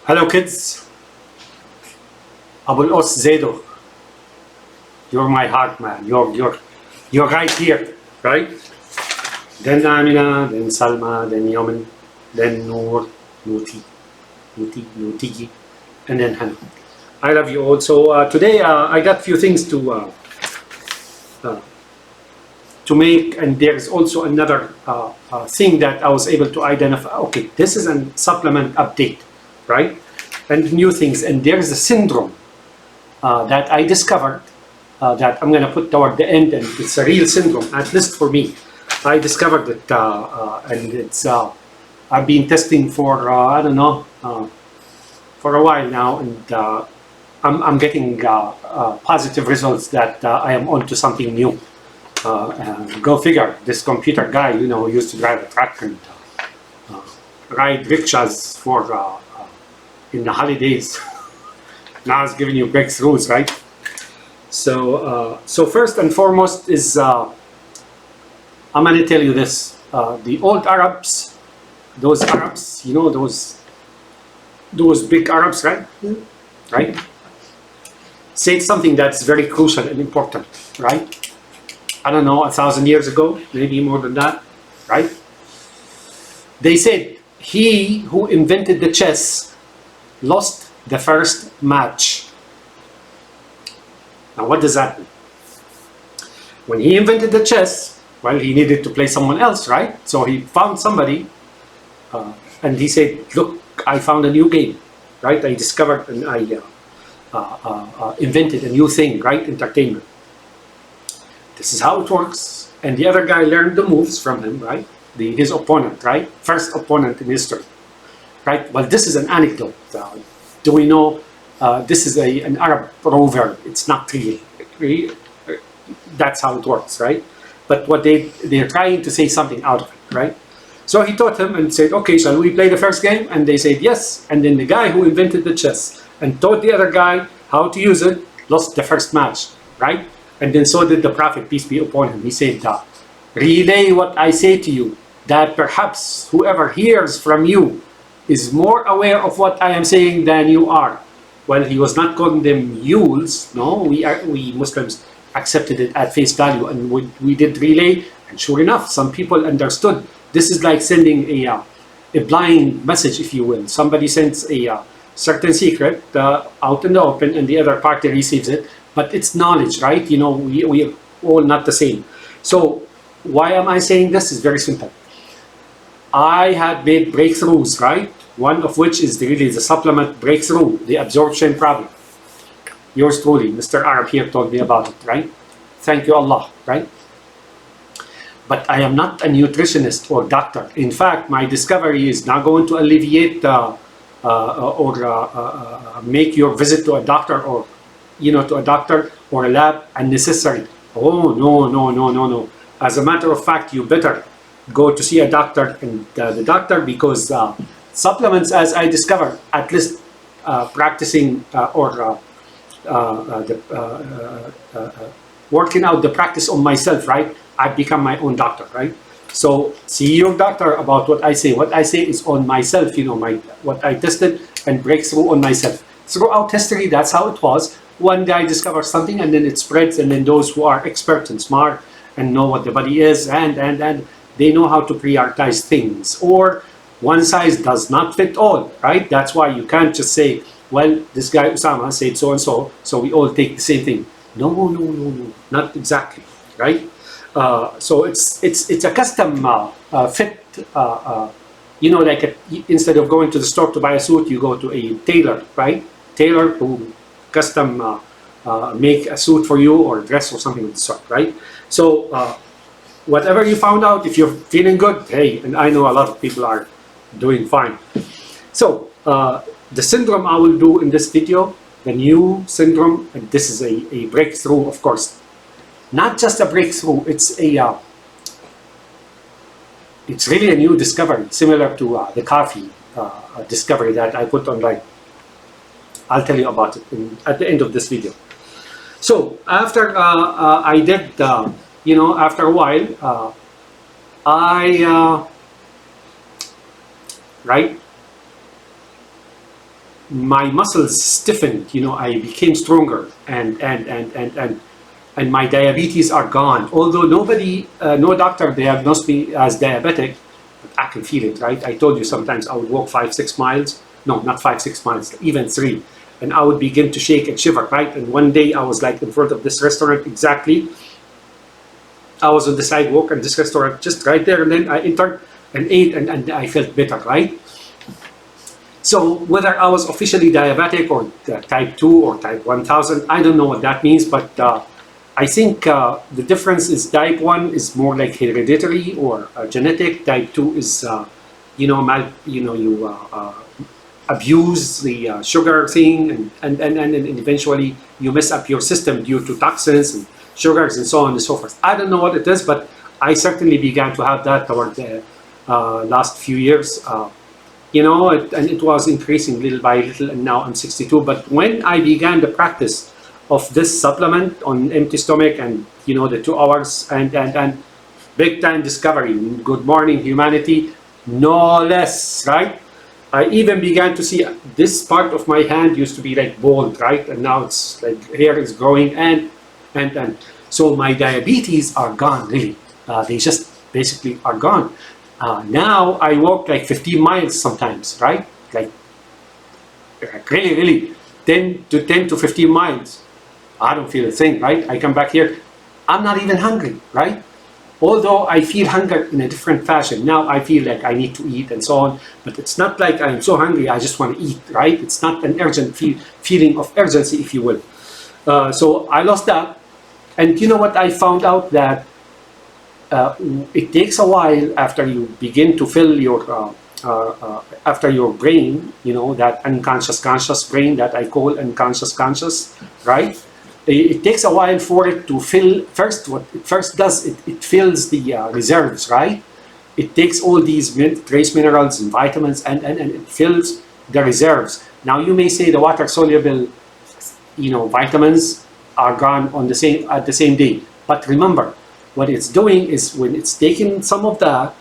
Hello kids, Abul Os Zedo. You're my heart, man. You're right here, right? Then Amina, then Salma, then Yaman, then Noor, Nuti, and then Hannah. I love you all. So today I got a few things to make, and there's also another thing that I was able to identify. Okay, this is a supplement update, right? And new things, and there's a syndrome that I discovered that I'm going to put toward the end, and it's a real syndrome, at least for me. I discovered it, and it's I've been testing for I don't know for a while now, and I'm getting positive results that I am onto something new. Go figure. This computer guy, who used to drive a truck and ride rickshaws for in the holidays. Now it's giving you breakthroughs, right? So, so first and foremost is I'm going to tell you this: the old Arabs, those Arabs, those big Arabs, right? Right? Said something that's very crucial and important, right? I don't know, 1,000 years ago, maybe more than that, right? They said, he who invented the chess lost the first match. Now, what does that mean? When he invented the chess, well, he needed to play someone else, right? So he found somebody, and he said, look, I found a new game, right? I discovered and I invented a new thing, right? Entertainment. This is how it works. And the other guy learned the moves from him, right? His opponent, right? First opponent in history, right? Well, this is an anecdote. Do we know this is an Arab proverb? It's not really. That's how it works, right? But what they're trying to say something out of it, right? So he taught him and said, okay, shall we play the first game? And they said yes. And then the guy who invented the chess and taught the other guy how to use it lost the first match, right? And then so did the Prophet, peace be upon him. He said, relay what I say to you, that perhaps whoever hears from you is more aware of what I am saying than you are. Well, he was not calling them mules. No, we Muslims accepted it at face value, and we did relay. And sure enough, some people understood. This is like sending a blind message, if you will. Somebody sends a certain secret out in the open, and the other party receives it. But it's knowledge, right? We are all not the same. So why am I saying this? Is very simple. I had made breakthroughs, right? One of which is really the supplement breakthrough, the absorption problem. Yours truly, Mr. Arab here told me about it, right? Thank you, Allah, right? But I am not a nutritionist or doctor. In fact, my discovery is not going to alleviate or make your visit to a doctor or to a doctor or a lab unnecessary. Oh, no. As a matter of fact, you better go to see a doctor, and the doctor, because supplements, as I discovered, at least practicing working out the practice on myself, right? I've become my own doctor, right? So see your doctor about what I say. What I say is on myself, what I tested and breakthrough on myself. Throughout history, that's how it was. One guy discovers something, and then it spreads, and then those who are experts and smart and know what the body is, and they know how to prioritize things. Or one size does not fit all, right? That's why you can't just say, well, this guy Usama said so and so, so we all take the same thing. No, not exactly, right? So it's a custom fit. Like instead of going to the store to buy a suit, you go to a tailor, right? Tailor who custom make a suit for you or a dress or something of the sort, right? So whatever you found out, if you're feeling good, hey, and I know a lot of people are doing fine. So the syndrome I will do in this video, the new syndrome, and this is a breakthrough, of course. Not just a breakthrough, it's really a new discovery, similar to the coffee discovery that I put online. I'll tell you about it at the end of this video. So after I did, after a while, right? my muscles stiffened, I became stronger, and my diabetes are gone. Although nobody, no doctor diagnosed me as diabetic, but I can feel it, right? I told you sometimes I would walk 5-6 miles. No, not 5-6 miles, even 3. And I would begin to shake and shiver, right? And one day I was like in front of this restaurant exactly. I was on the sidewalk and this restaurant just right there, and then I entered and ate, and I felt better, right? So whether I was officially diabetic or type 2 or type 1000, I don't know what that means, but I think the difference is type 1 is more like hereditary or genetic. Type 2 is, you abuse the sugar thing, and eventually you mess up your system due to toxins and sugars and so on and so forth. I don't know what it is, but I certainly began to have that toward the last few years. And it was increasing little by little, and now I'm 62. But when I began the practice of this supplement on empty stomach, and the 2 hours, and big time discovery, good morning humanity, no less, right? I even began to see this part of my hand used to be like bald, right? And now it's like hair is growing, and so my diabetes are gone, really. They just basically are gone. Now I walk like 15 miles sometimes, right? Like really 10 to 15 miles. I don't feel a thing, right? I come back here, I'm not even hungry, right? Although I feel hunger in a different fashion. Now I feel like I need to eat and so on, but it's not like I'm so hungry I just want to eat, right? It's not an urgent feeling of urgency, if you will. So I lost that. And you know what? I found out that it takes a while after you begin to fill your, after your brain, that unconscious conscious brain that I call unconscious conscious, right? It takes a while for it to fill. First, what it first does, it fills the reserves, right? It takes all these trace minerals and vitamins, and it fills the reserves. Now you may say the water soluble, vitamins are gone at the same day. But remember, what it's doing is when it's taking some of that,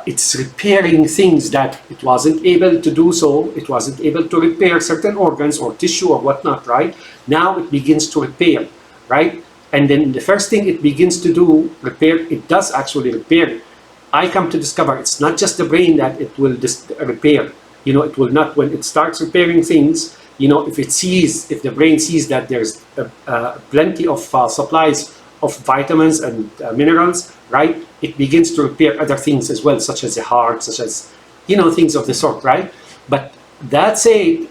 it's repairing things that it wasn't able to do so. It wasn't able to repair certain organs or tissue or whatnot, right? Now it begins to repair, right? And then the first thing it begins to do, repair, it does actually repair. I come to discover it's not just the brain that it will repair. It will not, when it starts repairing things, if the brain sees that there's plenty of supplies of vitamins and minerals, right? It begins to repair other things as well, such as the heart, such as, things of the sort, right? But that said,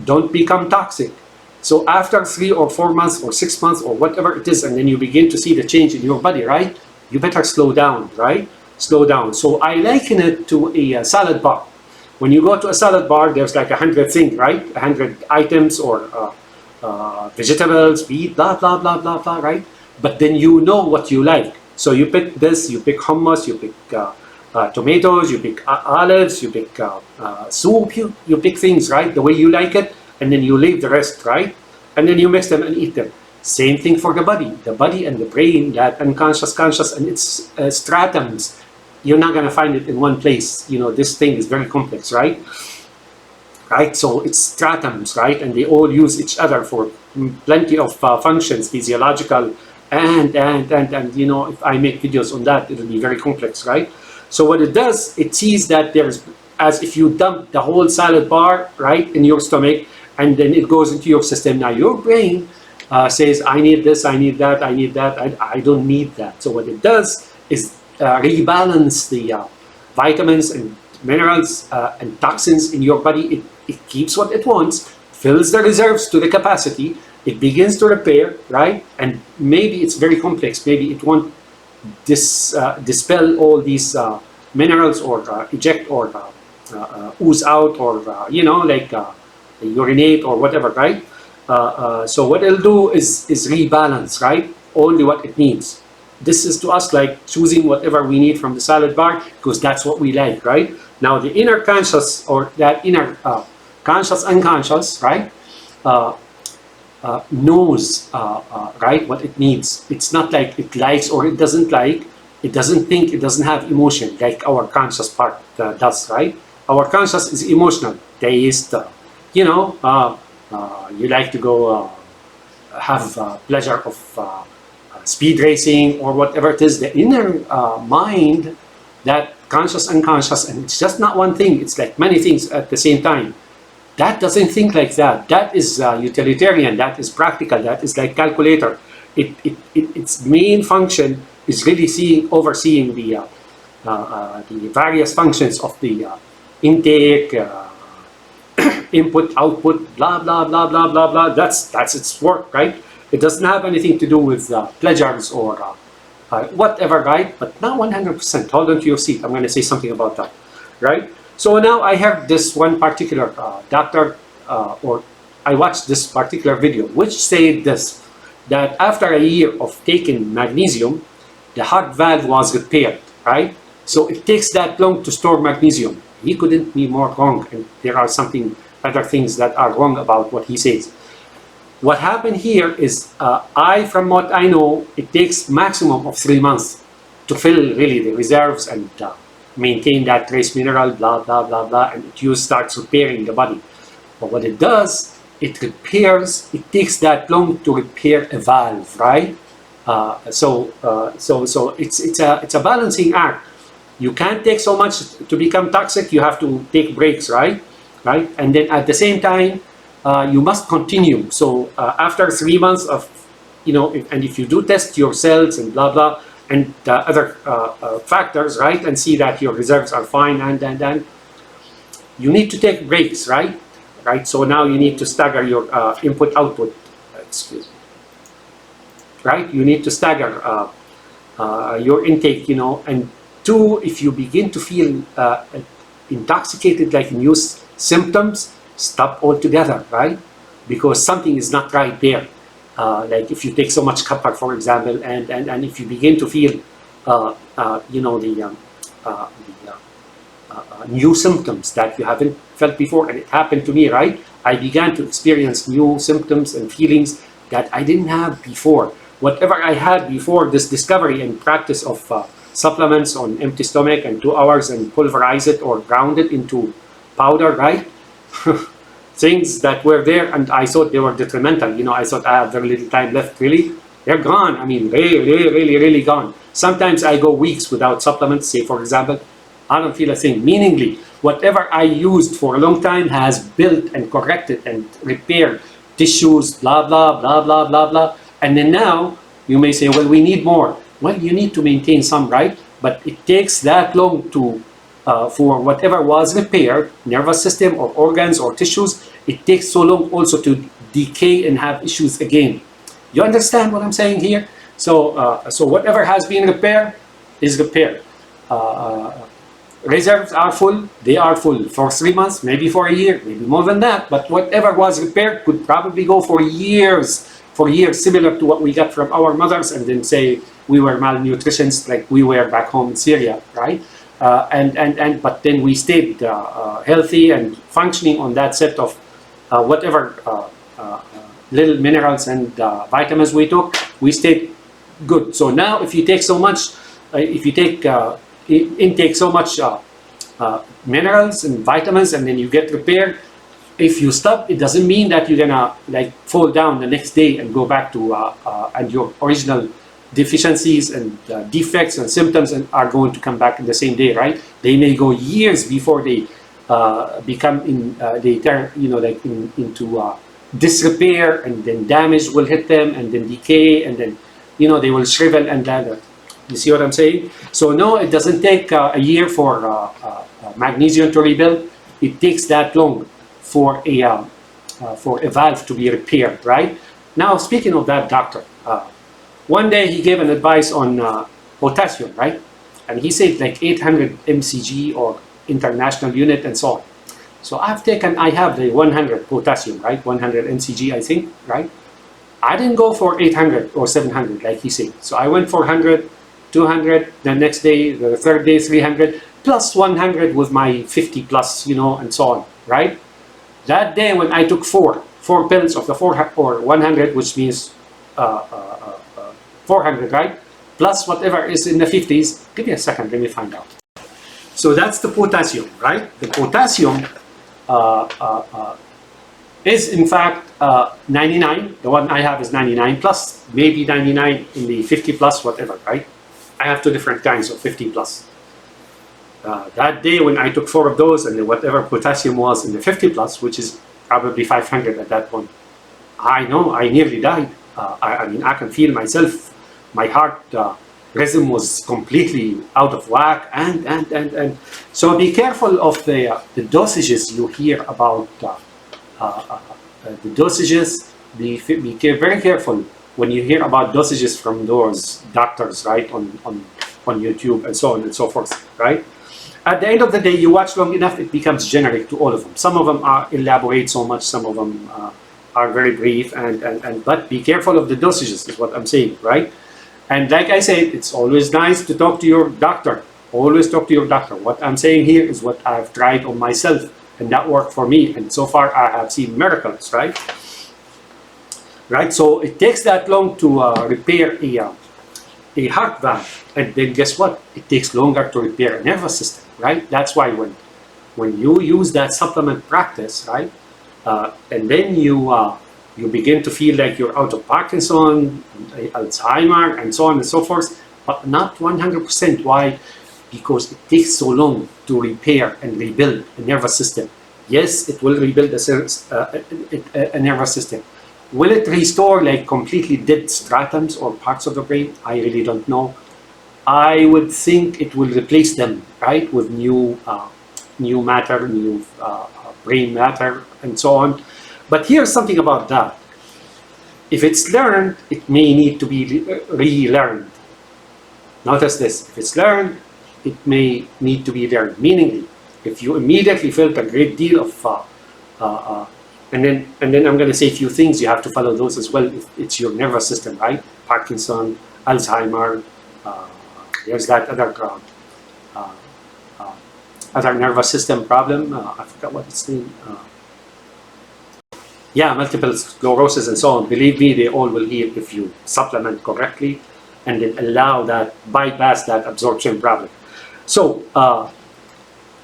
don't become toxic. So after 3 or 4 months or 6 months or whatever it is, and then you begin to see the change in your body, right? You better slow down, right? Slow down. So I liken it to a salad bar. When you go to a salad bar, there's like 100 things, right? 100 items or vegetables, meat, blah, blah, blah, blah, blah, right? But then you know what you like. So you pick this, you pick hummus, you pick tomatoes, you pick olives, you pick soup, you pick things, right? The way you like it, and then you leave the rest, right? And then you mix them and eat them. Same thing for the body and the brain, that unconscious, conscious, and its stratums. You're not gonna find it in one place. This thing is very complex, right? Right, so it's stratums, right? And they all use each other for plenty of functions, physiological, and if I make videos on that, it'll be very complex, right? So what it does, it sees that there's, as if you dump the whole salad bar, right, in your stomach, and then it goes into your system. Now your brain says, I need this, I need that, I need that, I don't need that. So what it does is rebalance the vitamins and minerals and toxins in your body. It keeps what it wants, fills the reserves to the capacity, it begins to repair, right? And maybe it's very complex. Maybe it won't dispel all these minerals or eject or ooze out or, urinate or whatever, right? So what it'll do is rebalance, right? Only what it needs. This is to us like choosing whatever we need from the salad bar because that's what we like, right? Now the inner conscious or that inner conscious, unconscious, right? Knows right what it needs. It's not like it likes or it doesn't like. It doesn't think. It doesn't have emotion like our conscious part does, right? Our conscious is emotional. Taste, you know, you like to go have pleasure of speed racing or whatever it is, the inner mind, that conscious, unconscious, and it's just not one thing, it's like many things at the same time. That doesn't think like that. That is utilitarian, that is practical, that is like calculator. Its main function is really overseeing the various functions of the intake, input, output, blah, blah, blah, blah, blah, blah. That's its work, right? It doesn't have anything to do with pleasures or whatever, right? But not 100%. Hold on to your seat. I'm going to say something about that, right? So now I have this one particular doctor, or I watched this particular video, which said this, that after a year of taking magnesium, the heart valve was repaired, right? So it takes that long to store magnesium. He couldn't be more wrong, and there are other things that are wrong about what he says. What happened here is, from what I know, it takes maximum of 3 months to fill really the reserves and maintain that trace mineral, blah, blah, blah, blah, and it starts repairing the body. But what it does, it takes that long to repair a valve, right? So it's a balancing act. You can't take so much to become toxic, you have to take breaks, right? And then at the same time, you must continue. So after 3 months of, and if you do test your cells and blah, blah, and other factors, right, and see that your reserves are fine, and you need to take breaks, right? So now you need to stagger your input-output, excuse me, right? You need to stagger your intake, and two, if you begin to feel intoxicated, like new symptoms, stop altogether, right? Because something is not right there. Like if you take so much copper, for example, and if you begin to feel, new symptoms that you haven't felt before, and it happened to me, right? I began to experience new symptoms and feelings that I didn't have before. Whatever I had before this discovery and practice of supplements on empty stomach and 2 hours and pulverize it or ground it into powder, right? Things that were there and I thought they were detrimental. I thought I have very little time left. Really, they're gone. I mean, really gone. Sometimes I go weeks without supplements, say for example, I don't feel a thing. Meaningly, whatever I used for a long time has built and corrected and repaired tissues, blah, blah, blah, blah, blah, blah. And then now you may say, well, we need more. Well, you need to maintain some, right? But it takes that long to for whatever was repaired, nervous system or organs or tissues, it takes so long also to decay and have issues again. You understand what I'm saying here? So, so whatever has been repaired is repaired. Reserves are full, they are full for 3 months, maybe for a year, maybe more than that, but whatever was repaired could probably go for years, similar to what we got from our mothers, and then say we were malnutritionists like we were back home in Syria, right? But then we stayed healthy and functioning on that set of whatever little minerals and vitamins we took, we stayed good. So now if you take so much, intake so much minerals and vitamins, and then you get repaired, if you stop, it doesn't mean that you're gonna like fall down the next day and go back to and your original deficiencies and defects and symptoms and are going to come back in the same day, right? They may go years before they become they turn into disrepair, and then damage will hit them, and then decay, and then they will shrivel and lather. You see what I'm saying? So no, it doesn't take a year for magnesium to rebuild. It takes that long for a valve to be repaired, right? Now, speaking of that doctor, one day he gave an advice on potassium, right? And he said like 800 mcg or international unit and so on. So I have the 100 potassium, right? 100 mcg, I think, right? I didn't go for 800 or 700 like he said. So I went for 100, 200, the next day, the third day, 300, plus 100 with my 50 plus, and so on, right? That day when I took four pills of the 400 or 100, which means 400, right? Plus whatever is in the 50s. Give me a second, let me find out. So that's the potassium, right? The potassium is in fact 99. The one I have is 99 plus, maybe 99 in the 50 plus, whatever, right? I have two different kinds of 50 plus. That day when I took 4 of those and whatever potassium was in the 50 plus, which is probably 500 at that point, I know I nearly died. I mean, I can feel myself, my heart rhythm was completely out of whack, and so be careful of the dosages you hear about. The dosages, be very careful when you hear about dosages from those doctors, right, on YouTube and so on and so forth, right? At the end of the day, you watch long enough, it becomes generic to all of them. Some of them are elaborate so much, some of them are very brief, but be careful of the dosages, is what I'm saying, right? And like I said, it's always nice to talk to your doctor. Always talk to your doctor. What I'm saying here is what I've tried on myself, and that worked for me. And so far, I have seen miracles, right? Right. So it takes that long to repair a heart valve, and then guess what? It takes longer to repair a nervous system, right? That's why when you use that supplement practice, right, and then you begin to feel like you're out of Parkinson, Alzheimer, and so on and so forth, but not 100%. Why? Because it takes so long to repair and rebuild a nervous system. Yes, it will rebuild a nervous system. Will it restore like completely dead stratums or parts of the brain? I really don't know. I would think it will replace them, right, with new matter, new brain matter, and so on. But here's something about that. If it's learned, it may need to be relearned. Notice this. If it's learned, it may need to be learned. Meaning, if you immediately felt a great deal of, and then I'm going to say a few things, you have to follow those as well. If it's your nervous system, right? Parkinson, Alzheimer, there's that other nervous system problem. I forgot what its name. Yeah, multiple sclerosis and so on. Believe me, they all will heal if you supplement correctly and then allow that, bypass that absorption problem. So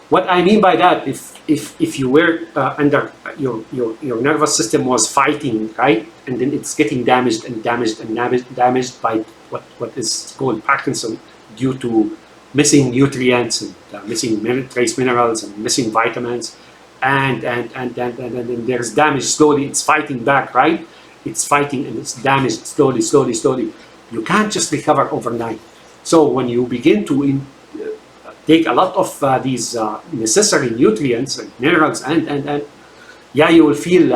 what I mean by that, if you were under your nervous system was fighting, right, and then it's getting damaged by what is called Parkinson due to missing nutrients and missing trace minerals and missing vitamins, and then there's damage slowly. It's fighting back, right? It's fighting and it's damaged slowly. You can't just recover overnight. So when you begin to take a lot of these necessary nutrients and minerals, and yeah, you will feel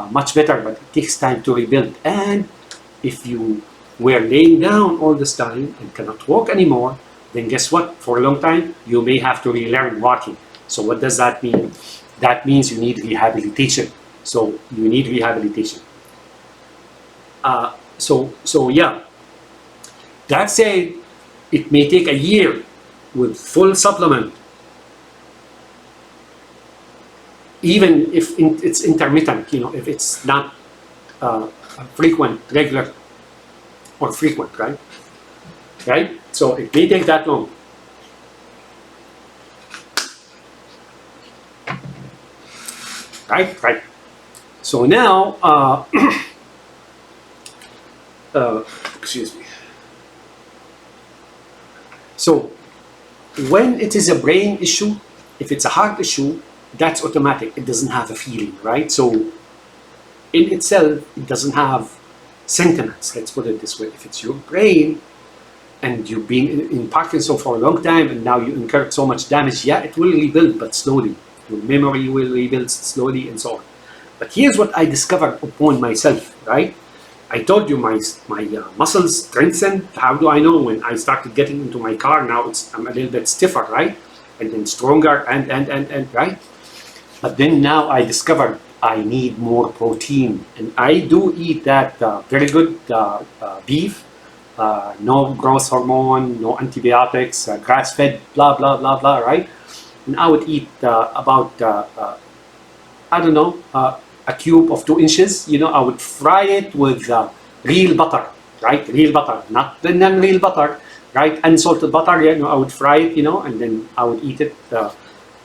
much better, but it takes time to rebuild. And if you were laying down all this time and cannot walk anymore, then guess what? For a long time, you may have to relearn walking. So what does that mean? That means you need rehabilitation. So you need rehabilitation. So yeah, that said, it may take a year with full supplement, even if it's intermittent, if it's not frequent, regular, or frequent, right? Right? So it may take that long. Right. So now, excuse me. So when it is a brain issue, if it's a heart issue, that's automatic. It doesn't have a feeling, right? So in itself, it doesn't have sentiments. Let's put it this way. If it's your brain and you've been in Parkinson for a long time and now you incurred so much damage, yeah, it will rebuild, but slowly. Your memory will rebuild slowly and so on. But here's what I discovered upon myself, right? I told you my muscles strengthened. How do I know? When I started getting into my car, now I'm a little bit stiffer, right? And then stronger and right? But then now I discovered I need more protein. And I do eat that very good beef, no growth hormone, no antibiotics, grass-fed, blah, blah, blah, blah, right? And I would eat about, I don't know, a cube of 2 inches. I would fry it with real butter, right? Real butter, not the non-real butter, right? Unsalted butter, I would fry it, and then I would eat it,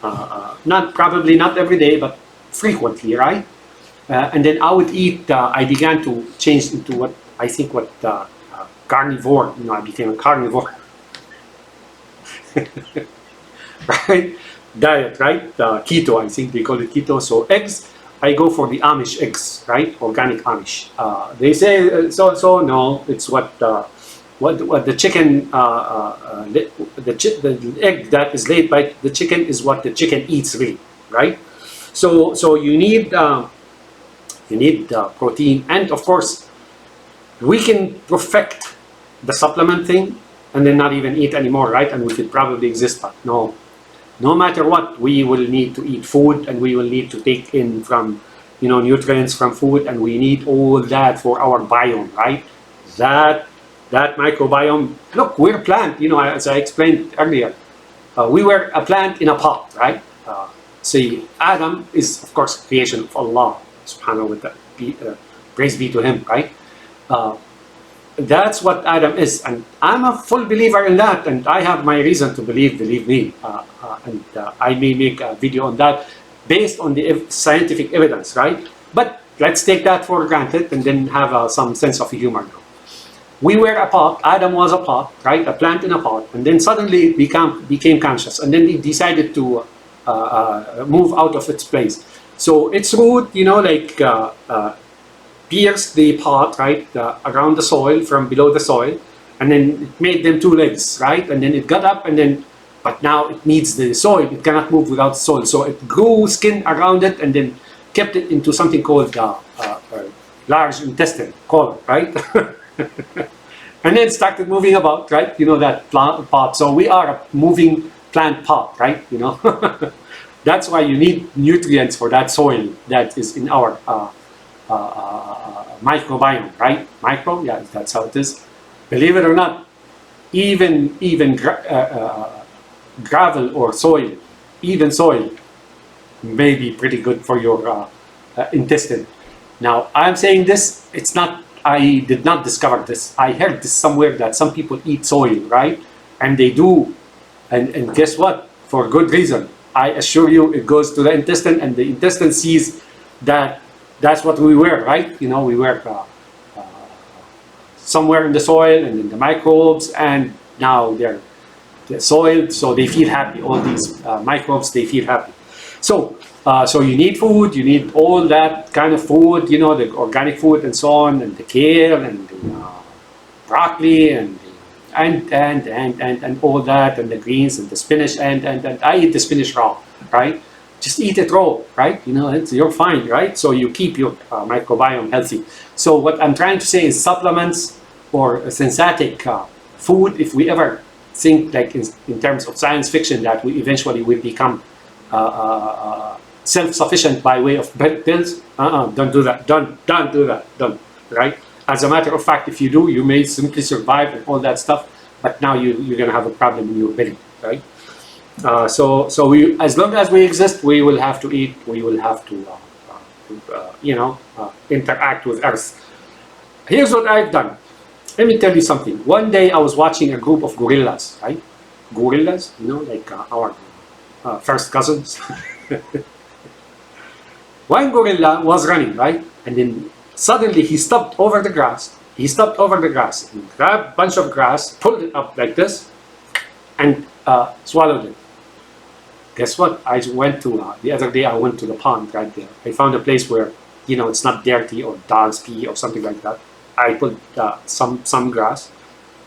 probably not every day, but frequently, right? And then I would eat, I began to change into what I think carnivore, I became a carnivore. Right? Diet, right? Keto, I think they call it keto. So eggs, I go for the Amish eggs, right? Organic Amish. They say no, it's what the chicken, the egg that is laid by the chicken is what the chicken eats, really, right? So you need protein, and of course we can perfect the supplement thing and then not even eat anymore, right? And we could probably exist, but no matter what, we will need to eat food, and we will need to take in from, nutrients from food, and we need all that for our biome, right? That microbiome. Look, we're a plant, as I explained earlier. We were a plant in a pot, right? See, Adam is, of course, creation of Allah, subhanahu wa ta'ala. Praise be to him, right? That's what Adam is, and I'm a full believer in that, and I have my reason to believe me. And I may make a video on that based on the scientific evidence, right? But let's take that for granted and then have some sense of humor now. We were a pot, Adam was a pot, right? A plant in a pot, and then suddenly it became conscious, and then it decided to move out of its place. So its root, pierced the pot, right, around the soil, from below the soil, and then it made them two legs, right? And then it got up, but now it needs the soil. It cannot move without soil. So it grew skin around it and then kept it into something called large intestine, colon, right? And then started moving about, right? That plant pot. So we are a moving plant pot, right? That's why you need nutrients for that soil that is in our microbiome, right? Yeah, that's how it is. Believe it or not, even gravel or soil, even soil, may be pretty good for your intestine. Now, I'm saying this, it's not, I did not discover this. I heard this somewhere, that some people eat soil, right? And they do, and guess what? For good reason. I assure you, it goes to the intestine, and the intestine sees that that's what we were, right? We were somewhere in the soil and in the microbes, and now they're soiled, so they feel happy. All these microbes, they feel happy. So you need food, you need all that kind of food, the organic food and so on, and the kale and the broccoli and all that, and the greens and the spinach, and I eat the spinach raw, right? Just eat it raw, right? You're fine, right? So you keep your microbiome healthy. So what I'm trying to say is supplements or synthetic food, if we ever think like in terms of science fiction, that we eventually will become self-sufficient by way of pills, don't do that. Don't do that. Don't, right? As a matter of fact, if you do, you may simply survive and all that stuff, but now you're going to have a problem in your belly, right? So we, as long as we exist, we will have to eat. We will have to, interact with Earth. Here's what I've done. Let me tell you something. One day I was watching a group of gorillas, right? Gorillas, like our first cousins. One gorilla was running, right? And then suddenly he stopped over the grass. He stopped over the grass and grabbed a bunch of grass, pulled it up like this, and swallowed it. Guess what? The other day I went to the pond right there. I found a place where, it's not dirty or dogs pee or something like that. I put some grass,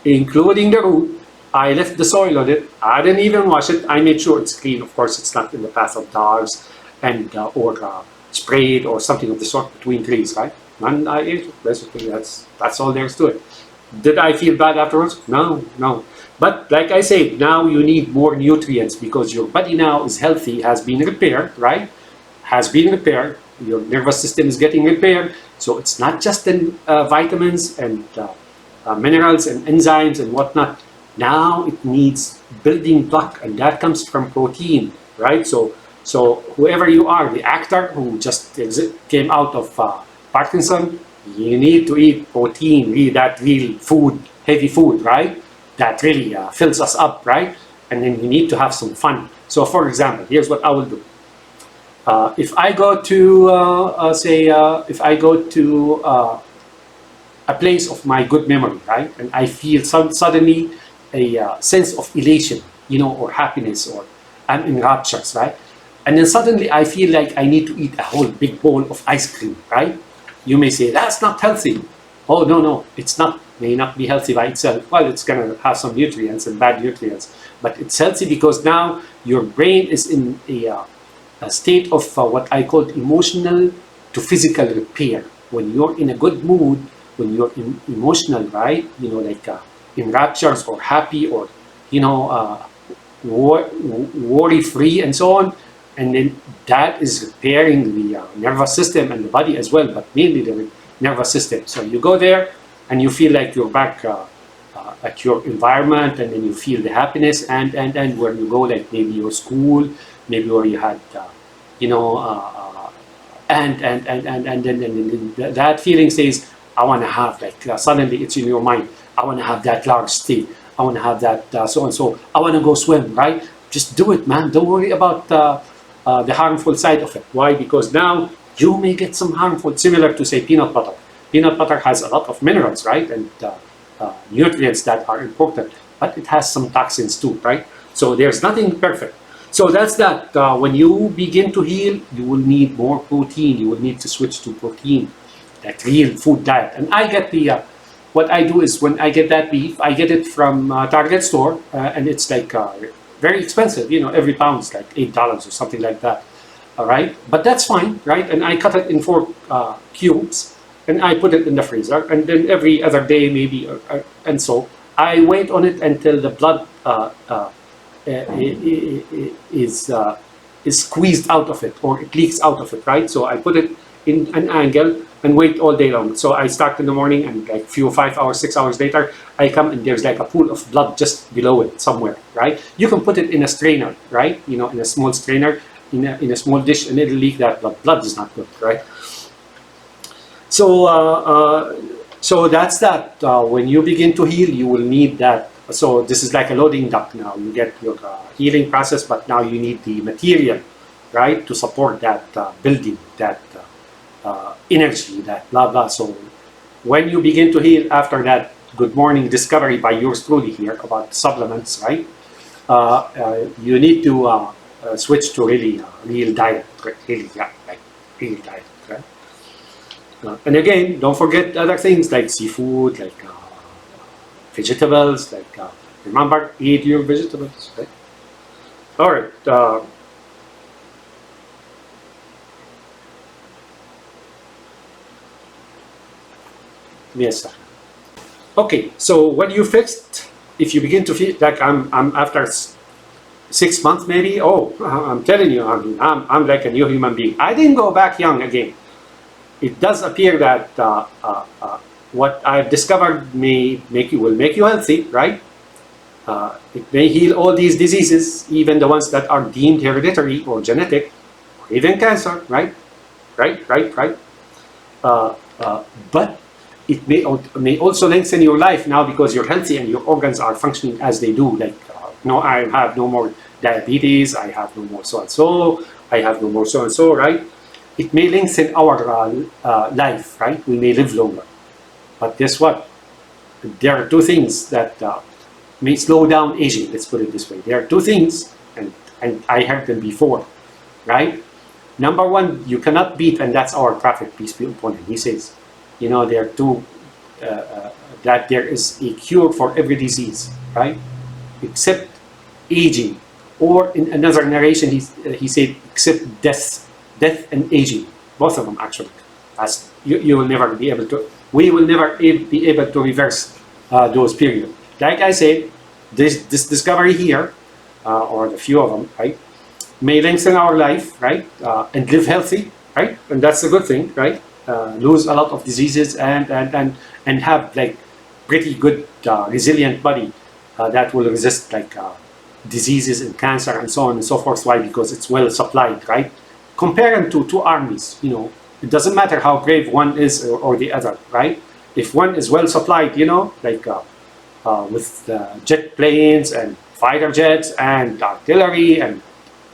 including the root. I left the soil on it. I didn't even wash it. I made sure it's clean. Of course, it's not in the path of dogs and or sprayed or something of the sort between trees, right? And I ate it. Basically, that's all there is to it. Did I feel bad afterwards? No. But like I said, now you need more nutrients because your body now is healthy, has been repaired, right? Has been repaired. Your nervous system is getting repaired. So it's not just in vitamins and minerals and enzymes and whatnot. Now it needs building block, and that comes from protein, right? So whoever you are, the actor who just came out of Parkinson, you need to eat protein, really that real food, heavy food, right? That really fills us up, right? And then you need to have some fun. So for example, here's what I will do. If I go to, if I go to a place of my good memory, right, and I feel suddenly a sense of elation, or happiness, or I'm in raptures, right, and then suddenly I feel like I need to eat a whole big bowl of ice cream, right? You may say that's not healthy. Oh no, no, it's not. May not be healthy by itself. Well, it's gonna have some nutrients and bad nutrients, but it's healthy because now your brain is in a state of what I call emotional to physical repair. When you're in a good mood, when you're emotional, right? Like in raptures or happy, or worry free and so on, and then that is repairing the nervous system and the body as well, but mainly the nervous system. So you go there and you feel like you're back at your environment, and then you feel the happiness, and where you go, like maybe your school, maybe where you had and then that feeling says, I want to have, like suddenly it's in your mind, I want to have that large steak, I want to have that so and so, I want to go swim, right? Just do it, man. Don't worry about the harmful side of it. Why? Because now you may get some harmful, similar to say peanut butter. Peanut butter has a lot of minerals, right, and nutrients that are important, but it has some toxins too, right? So there's nothing perfect. So that's that. When you begin to heal, you will need more protein. You will need to switch to protein, that real food diet. And I get what I do is, when I get that beef, I get it from Target store, and it's like very expensive. Every pound is like $8 or something like that. All right, but that's fine, right? And I cut it in 4 cubes, and I put it in the freezer. And then every other day, maybe, and so I wait on it until the blood is squeezed out of it, or it leaks out of it, right? So I put it in an angle and wait all day long. So I start in the morning, and like 5 hours, 6 hours later, I come and there's like a pool of blood just below it somewhere, right? You can put it in a strainer, right? In a small strainer, in a small dish, and it'll leak that blood. Blood is not good, right? So that's that. When you begin to heal, you will need that. So this is like a loading dock now. You get your healing process, but now you need the material, right, to support that building, that energy, that blah blah. So when you begin to heal after that good morning discovery by yours truly here about supplements, right, you need to switch to really real diet, really, yeah, like real diet, right? And again, don't forget other things like seafood, like vegetables, like remember, eat your vegetables, right? All right. Yes, sir. Okay, so when you fixed, if you begin to feel like I'm after 6 months maybe, oh, I'm telling you, I'm like a new human being. I didn't go back young again. It does appear that what I've discovered will make you healthy, right? It may heal all these diseases, even the ones that are deemed hereditary or genetic, or even cancer, right? Right. But it may also lengthen your life now because you're healthy and your organs are functioning as they do. Like, no, I have no more diabetes, I have no more so and so, I have no more so and so, right? It may lengthen our life, right? We may live longer. But guess what? There are 2 things that may slow down aging. Let's put it this way. There are 2 things, and I heard them before, right? Number 1, you cannot beat, and that's our prophet, peace be upon him. He says, there are 2, that there is a cure for every disease, right? Except aging. Or in another narration, he said, except death and aging. Both of them, actually. As you will never be able to, we will never be able to reverse those periods. Like I said, this discovery here, or the few of them, right, may lengthen our life, right, and live healthy, right, and that's a good thing, right. Lose a lot of diseases and have like pretty good resilient body that will resist like diseases and cancer and so on and so forth. Why? Because it's well supplied, right? Compare them to 2 armies. It doesn't matter how brave one is or the other, right? If one is well supplied, like with jet planes and fighter jets and artillery and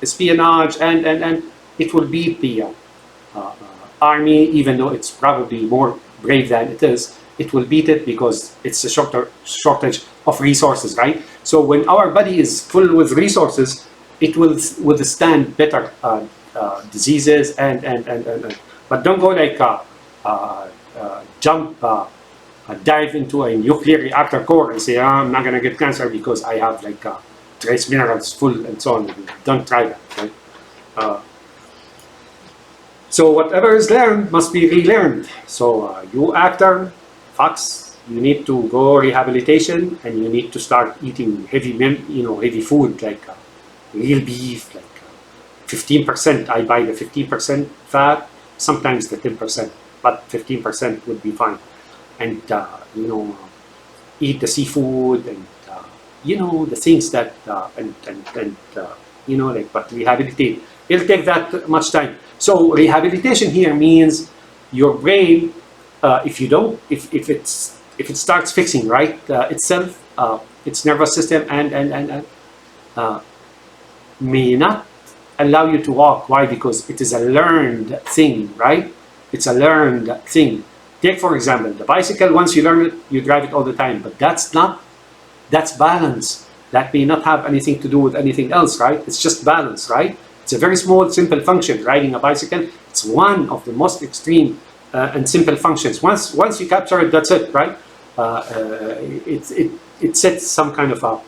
espionage and it will beat the army, even though it's probably more brave than it is. It will beat it because it's a shortage of resources, right? So when our body is full with resources, it will withstand better diseases and. But don't go like dive into a nuclear reactor core and say, oh, I'm not gonna get cancer because I have like trace minerals full and so on. Don't try that, right? So whatever is learned must be relearned. So you actor, Fox, you need to go rehabilitation and you need to start eating heavy food like real beef, like 15%. I buy the 15% fat, sometimes the 10%, but 15% would be fine. And eat the seafood and the things that but rehabilitate. It'll take that much time. So rehabilitation here means your brain, if it starts fixing itself, its nervous system and may not allow you to walk. Why? Because it is a learned thing, right? It's a learned thing. Take for example the bicycle. Once you learn it, you drive it all the time. But that's balance. That may not have anything to do with anything else, right? It's just balance, right? It's a very small, simple function. Riding a bicycle, it's one of the most extreme and simple functions. Once you capture it, that's it, right? It sets some kind of a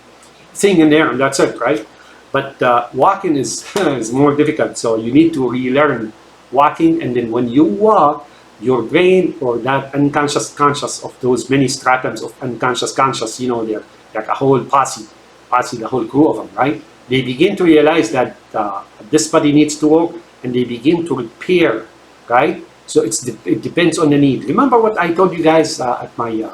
thing in there, and that's it, right? But walking is is more difficult. So you need to relearn walking, and then when you walk, your brain or that unconscious conscious of those many stratums of unconscious conscious, they're like a whole posse, the whole crew of them, right? They begin to realize that this body needs to work, and they begin to repair, right? So it depends on the need. Remember what I told you guys at my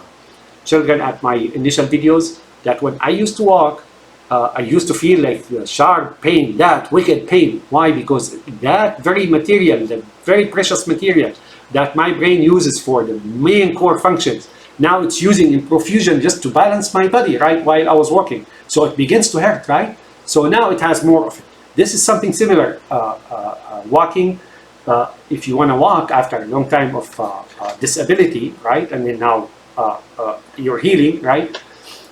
children at my initial videos, that when I used to walk, I used to feel like the sharp pain, that wicked pain. Why? Because that very material, the very precious material that my brain uses for the main core functions, now it's using in profusion just to balance my body, right, while I was walking. So it begins to hurt, right? So now it has more of it. This is something similar. Walking, if you want to walk after a long time of disability, right, and then now you're healing, right,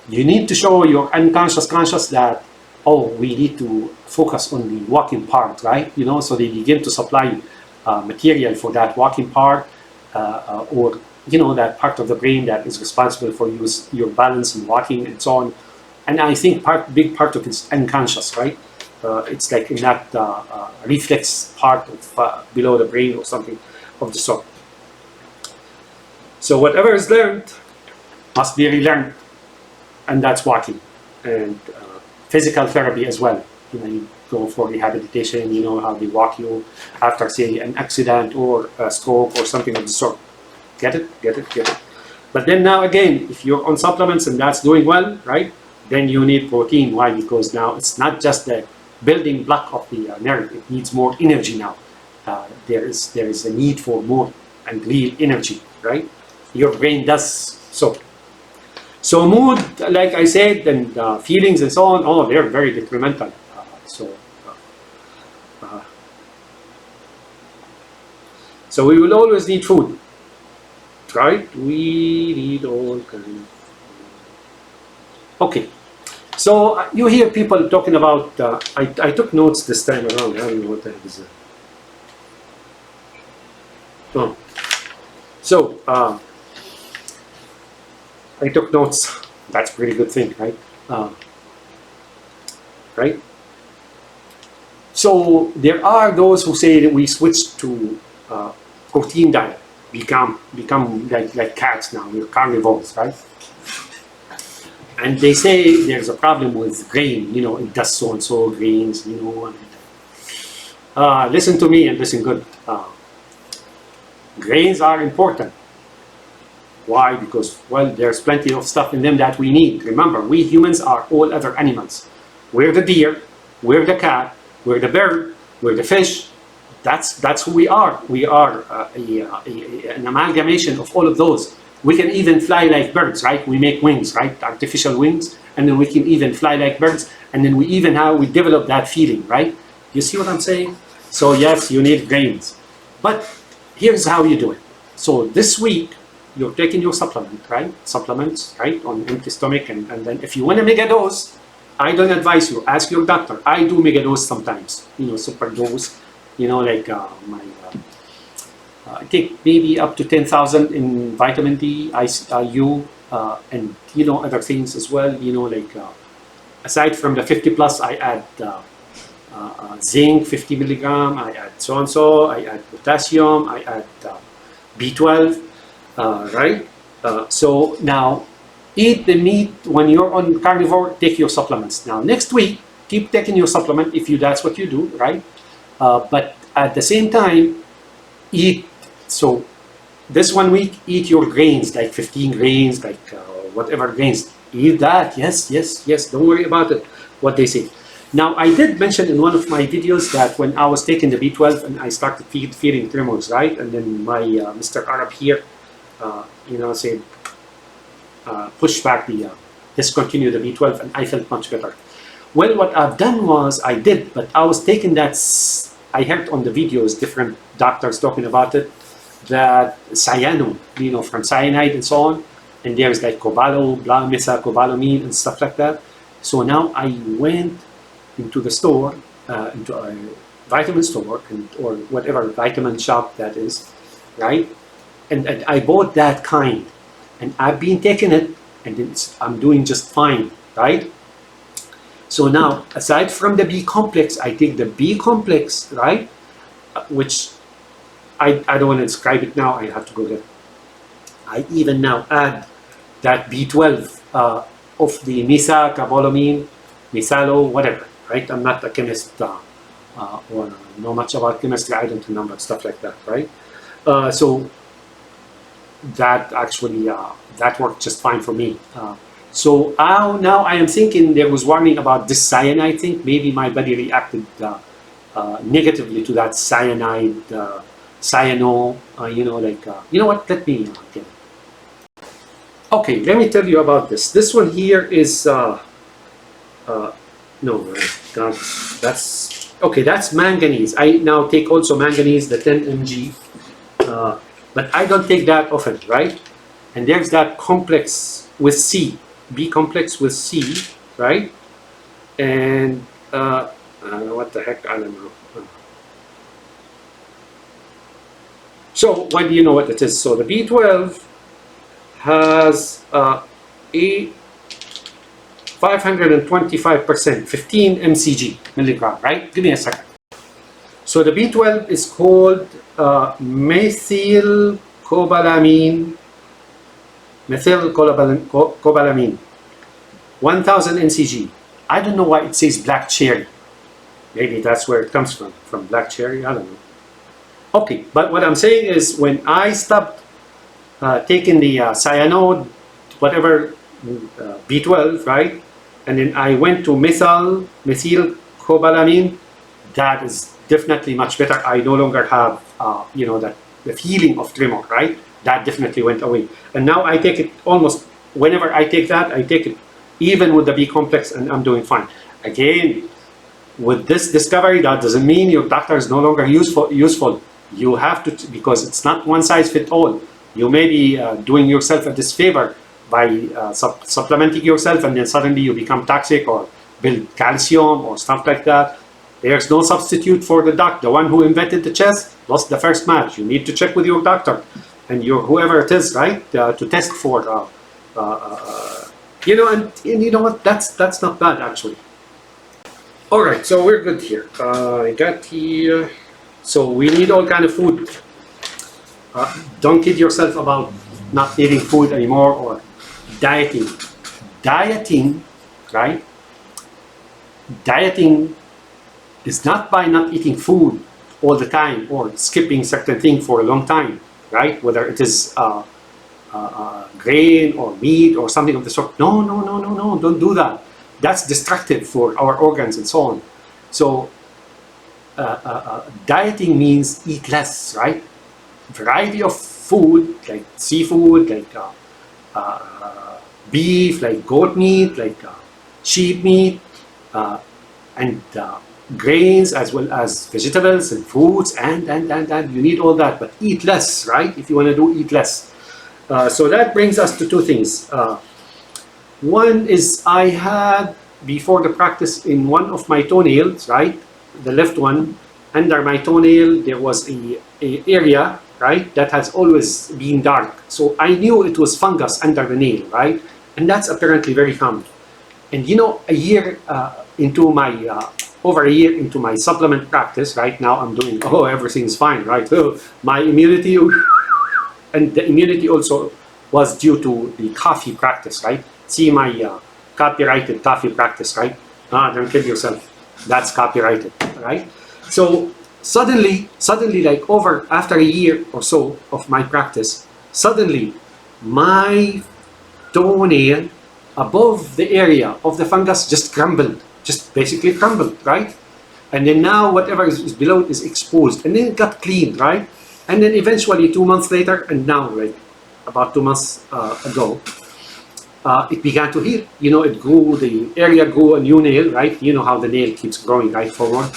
you need to show your unconscious conscious that, oh, we need to focus on the walking part, right? So they begin to supply material for that walking part, or that part of the brain that is responsible for your balance in walking and so on. And I think big part of it is unconscious, right? It's like in that reflex part of below the brain or something of the sort. So whatever is learned must be relearned, and that's walking. And physical therapy as well. You go for rehabilitation, how they walk you after, say, an accident or a stroke or something of the sort. Get it? But then now again, if you're on supplements and that's doing well, right, then you need protein. Why? Because now it's not just the building block of the nerve. It needs more energy now. There is a need for more and real energy, right? Your brain does so. So mood, like I said, and feelings and so on, they're very detrimental. So we will always need food, right? We need all kinds of food. Okay, so you hear people talking about, I took notes this time around. I don't know what the heck is that. Oh. So, I took notes. That's a pretty good thing, right? Right? So there are those who say that we switch to protein diet, become like cats now. We're carnivores, right? And they say there's a problem with grain. It does so and so grains. Listen to me and listen good. Grains are important. Why? Because, well, there's plenty of stuff in them that we need. Remember, we humans are all other animals. We're the deer, we're the cat, we're the bird, we're the fish. That's who we are. We are an amalgamation of all of those. We can even fly like birds, right? We make wings, right? Artificial wings, and then we can even fly like birds, and then we develop that feeling, right? You see what I'm saying? So yes, you need grains. But here's how you do it. So this week, you're taking your supplements, right, on empty stomach, and then if you want a mega dose, I don't advise you, ask your doctor. I do mega dose sometimes, super dose, like I take maybe up to 10,000 in vitamin D, IU, and other things as well, like aside from the 50 plus, I add zinc 50 milligram, I add so and so, I add potassium, I add B12, right? So now eat the meat. When you're on carnivore, take your supplements. Now next week, keep taking your supplement if that's what you do, right? But at the same time, eat. So this 1 week, eat your grains, like 15 grains, like whatever grains. Eat that. Yes. Don't worry about it, what they say. Now, I did mention in one of my videos that when I was taking the B12 and I started feeling tremors, right? And then my Mr. Arab here, said, push back discontinue the B12, and I felt much better. Well, what I've done was, but I was taking that, I heard on the videos, different doctors talking about it, that cyano, from cyanide and so on, and there's like methylcobalamin and stuff like that. So now I went into the store, into a vitamin store, or whatever vitamin shop that is, right? And I bought that kind, and I've been taking it, and I'm doing just fine, right? So now, aside from the B complex, I take the B complex, right? Which I don't want to describe it now, I have to go there. I even now add that B12 of the methylcobalamin, whatever, right? I'm not a chemist or know much about chemistry, I don't remember stuff like that, right? So that actually, that worked just fine for me. So now I am thinking there was warning about this cyanide thing. Maybe my body reacted negatively to that cyanide, cyano, you know what, let me get it. Okay, let me tell you about this. This one here is, no, God, that's manganese. I now take also manganese, the 10 mg, but I don't take that often, right? And there's that complex with C, B complex with C, right? And what the heck, I don't know. So, why do you know what it is? So the B12 has a 525%, 15 mcg, milligram, right? Give me a second. So the B12 is called methylcobalamin, 1000 mcg. I don't know why it says black cherry. Maybe that's where it comes from black cherry, I don't know. Okay, but what I'm saying is when I stopped taking the cyanode, whatever, B12, right? And then I went to methylcobalamin, that is definitely much better. I no longer have, that the feeling of tremor, right? That definitely went away. And now I take it almost, whenever I take that, I take it even with the B complex, and I'm doing fine. Again, with this discovery, that doesn't mean your doctor is no longer useful. You have to, because it's not one size fits all. You may be doing yourself a disfavor by supplementing yourself, and then suddenly you become toxic or build calcium or stuff like that. There's no substitute for the doc. The one who invented the chess lost the first match. You need to check with your doctor and whoever it is, right, to test for, and you know what? That's not bad actually. All right, so we're good here. I got here. So we need all kind of food. Don't kid yourself about not needing food anymore or dieting. Dieting, right? Dieting is not by not eating food all the time or skipping certain things for a long time, right? Whether it is grain or meat or something of the sort. No, don't do that. That's destructive for our organs and so on. So dieting means eat less, right? Variety of food, like seafood, like beef, like goat meat, like sheep meat, and grains as well as vegetables and fruits, and you need all that, but eat less, right? If you want to do, eat less. So that brings us to two things. One is I had, before the practice, in one of my toenails, right, the left one, under my toenail, there was a area, right, that has always been dark. So I knew it was fungus under the nail, right? And that's apparently very common. And you know, a year into my, over a year into my supplement practice, right now I'm doing, oh, everything's fine, right? Oh, my immunity, and the immunity also was due to the coffee practice, right? See my copyrighted coffee practice, right? Don't kill yourself. That's copyrighted, right? So suddenly, like after a year or so of my practice, suddenly my toenail above the area of the fungus just crumbled, just basically crumbled, right? And then now whatever is below it is exposed, and then it got cleaned, right? And then eventually 2 months later, and now like about 2 months ago, it began to heal. You know, it grew, the area grew a new nail, right? You know how the nail keeps growing right forward,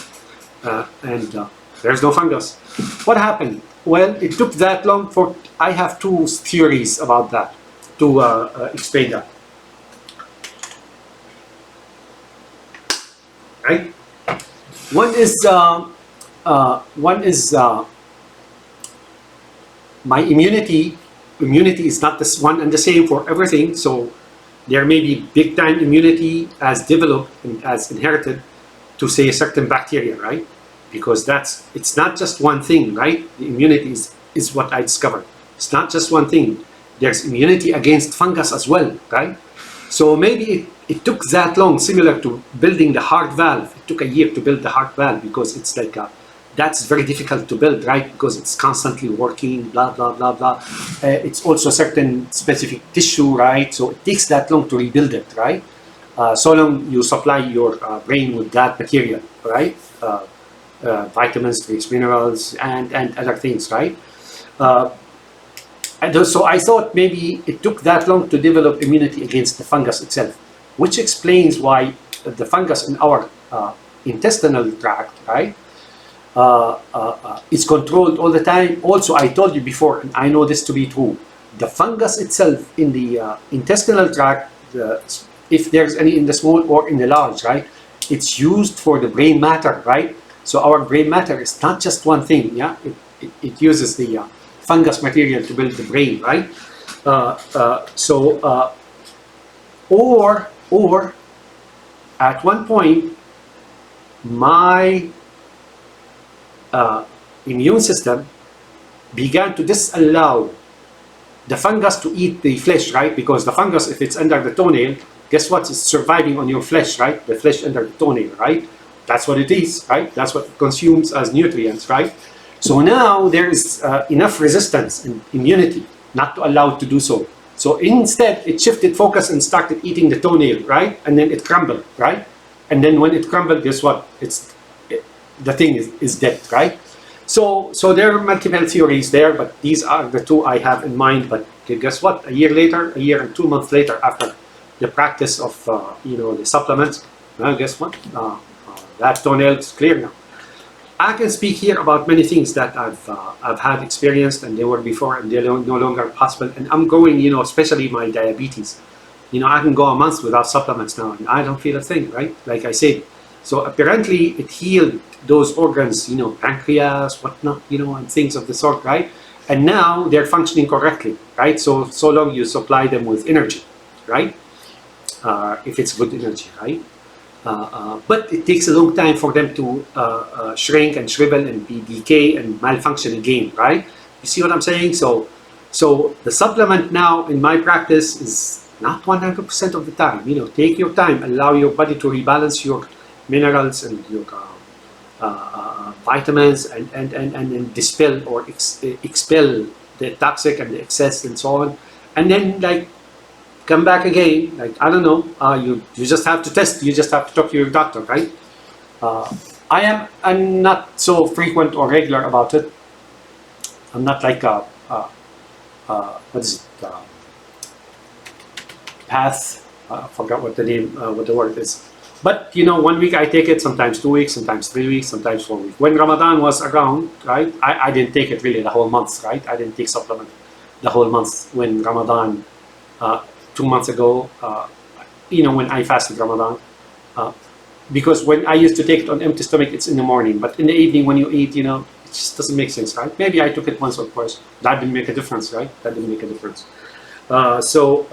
and there's no fungus. What happened? Well, it took that long for, I have two theories about that to explain that. Right? One is my immunity. Immunity is not the one and the same for everything. So there may be big time immunity as developed and as inherited to, say, a certain bacteria, right? Because it's not just one thing, right? The immunity is what I discovered. It's not just one thing. There's immunity against fungus as well, right? So maybe it took that long, similar to building the heart valve. It took a year to build the heart valve because it's like that's very difficult to build, right? Because it's constantly working, blah, blah, blah, blah. It's also a certain specific tissue, right? So it takes that long to rebuild it, right? So long you supply your brain with that material, right? Vitamins, trace minerals, and other things, right? And so I thought maybe it took that long to develop immunity against the fungus itself, which explains why the fungus in our intestinal tract, right, is controlled all the time. Also, I told you before, and I know this to be true, the fungus itself in the intestinal tract, if there's any in the small or in the large, right, it's used for the brain matter, right? So our brain matter is not just one thing, yeah? It uses the fungus material to build the brain, right? Or at one point, my immune system began to disallow the fungus to eat the flesh, right? Because the fungus, if it's under the toenail, guess what? It's surviving on your flesh, right? The flesh under the toenail, right? That's what it is, right? That's what it consumes as nutrients, right? So now there is enough resistance and immunity not to allow it to do so. So instead, it shifted focus and started eating the toenail, right? And then it crumbled, right? And then when it crumbled, guess what? The thing is dead, right? So there are multiple theories there, but these are the two I have in mind. But guess what? A year and 2 months later, after the practice of the supplements, guess what? That toenail is clear now. I can speak here about many things that I've had experienced, and they were before, and they're no longer possible. And I'm going, especially my diabetes. I can go a month without supplements now, and I don't feel a thing, right? Like I said. So apparently it healed those organs, pancreas, whatnot, and things of the sort, right? And now they're functioning correctly, right? So long you supply them with energy, right? If it's good energy, right? But it takes a long time for them to shrink and shrivel and be decay and malfunction again, right? You see what I'm saying? So the supplement now in my practice is not 100% of the time. Take your time, allow your body to rebalance your minerals and your vitamins and dispel or expel the toxic and the excess and so on. And then come back again, I don't know, you just have to test, you just have to talk to your doctor, right? I'm not so frequent or regular about it. I'm not like what is it, path, I forgot what the name, what the word is. But 1 week I take it, sometimes 2 weeks, sometimes 3 weeks, sometimes 4 weeks. When Ramadan was around, right, I didn't take it really the whole month, right? I didn't take supplement the whole month when Ramadan, 2 months ago, when I fasted Ramadan. Because when I used to take it on empty stomach, it's in the morning. But in the evening when you eat, it just doesn't make sense, right? Maybe I took it once or twice. That didn't make a difference, right? That didn't make a difference. So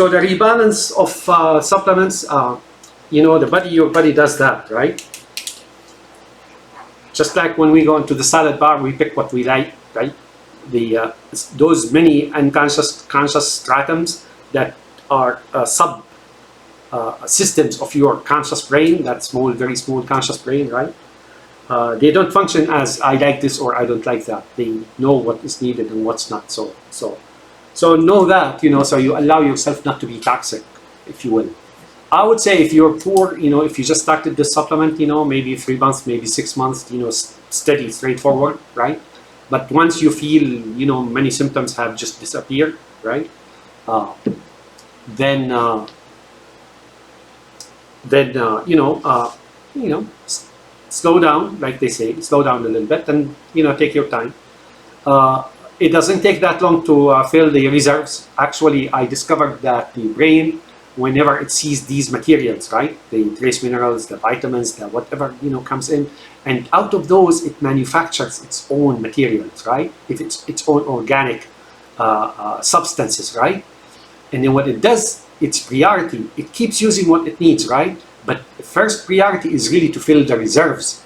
the rebalance of supplements, your body does that, right? Just like when we go into the salad bar, we pick what we like, right? Those many unconscious conscious stratums that are sub systems of your conscious brain, that small, very small conscious brain, right? They don't function as I like this or I don't like that. They know what is needed and what's not. So know that, so you allow yourself not to be toxic, if you will. I would say if you're poor, if you just started the supplement, maybe 3 months, maybe 6 months, steady, straightforward, right? But once you feel, many symptoms have just disappeared, right? Then slow down, like they say, slow down a little bit, and take your time. It doesn't take that long to fill the reserves. Actually, I discovered that the brain, whenever it sees these materials, right, the trace minerals, the vitamins, the whatever comes in, and out of those it manufactures its own materials, right? If it's its own organic substances, right? And then what it does, its priority, it keeps using what it needs, right? But the first priority is really to fill the reserves.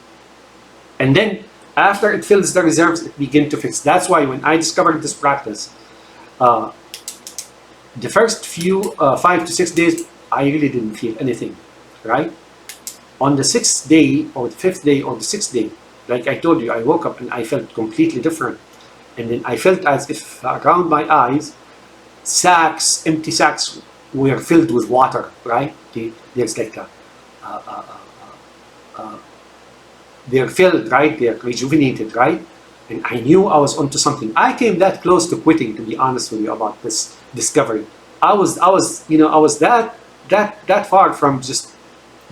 And then after it fills the reserves, it begins to fix. That's why when I discovered this practice, the first few 5 to 6 days, I really didn't feel anything, right? On the 6th day or the 5th day or the 6th day, like I told you, I woke up and I felt completely different. And then I felt as if around my eyes, empty sacks were filled with water, right? There's like they're filled, right? They're rejuvenated, right? And I knew I was onto something. I came that close to quitting, to be honest with you, about this discovery. I was that far from just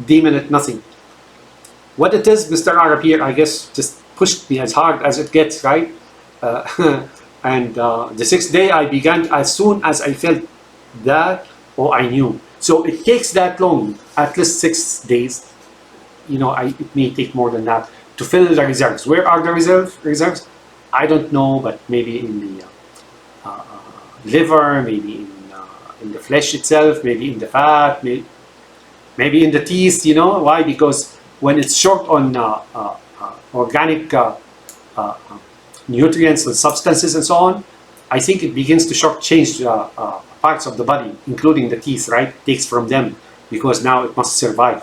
deeming it nothing. What it is, Mr. Arab here, I guess, just pushed me as hard as it gets, right? And the 6th day, I began, as soon as I felt that, I knew. So it takes that long, at least 6 days. It may take more than that to fill the reserves. Where are the reserves? I don't know, but maybe in the liver, maybe in the flesh itself, maybe in the fat, maybe in the teeth. Why? Because when it's short on organic nutrients and substances and so on, I think it begins to shortchange parts of the body, including the teeth, right? It takes from them because now it must survive.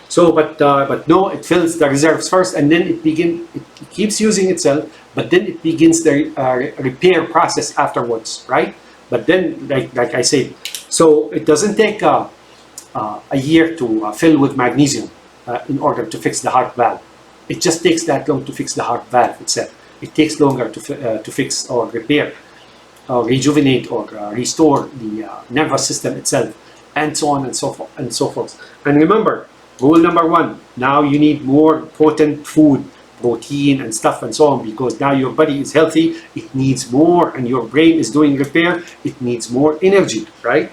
So, but no, it fills the reserves first, and then it keeps using itself, but then it begins the repair process afterwards, right? But then, like I said, so it doesn't take a year to fill with magnesium in order to fix the heart valve. It just takes that long to fix the heart valve itself. It takes longer to fix or repair, or rejuvenate or restore the nervous system itself, and so on and so forth and so forth. And remember, rule number 1, now you need more potent food, protein and stuff and so on, because now your body is healthy, it needs more, and your brain is doing repair, it needs more energy, right?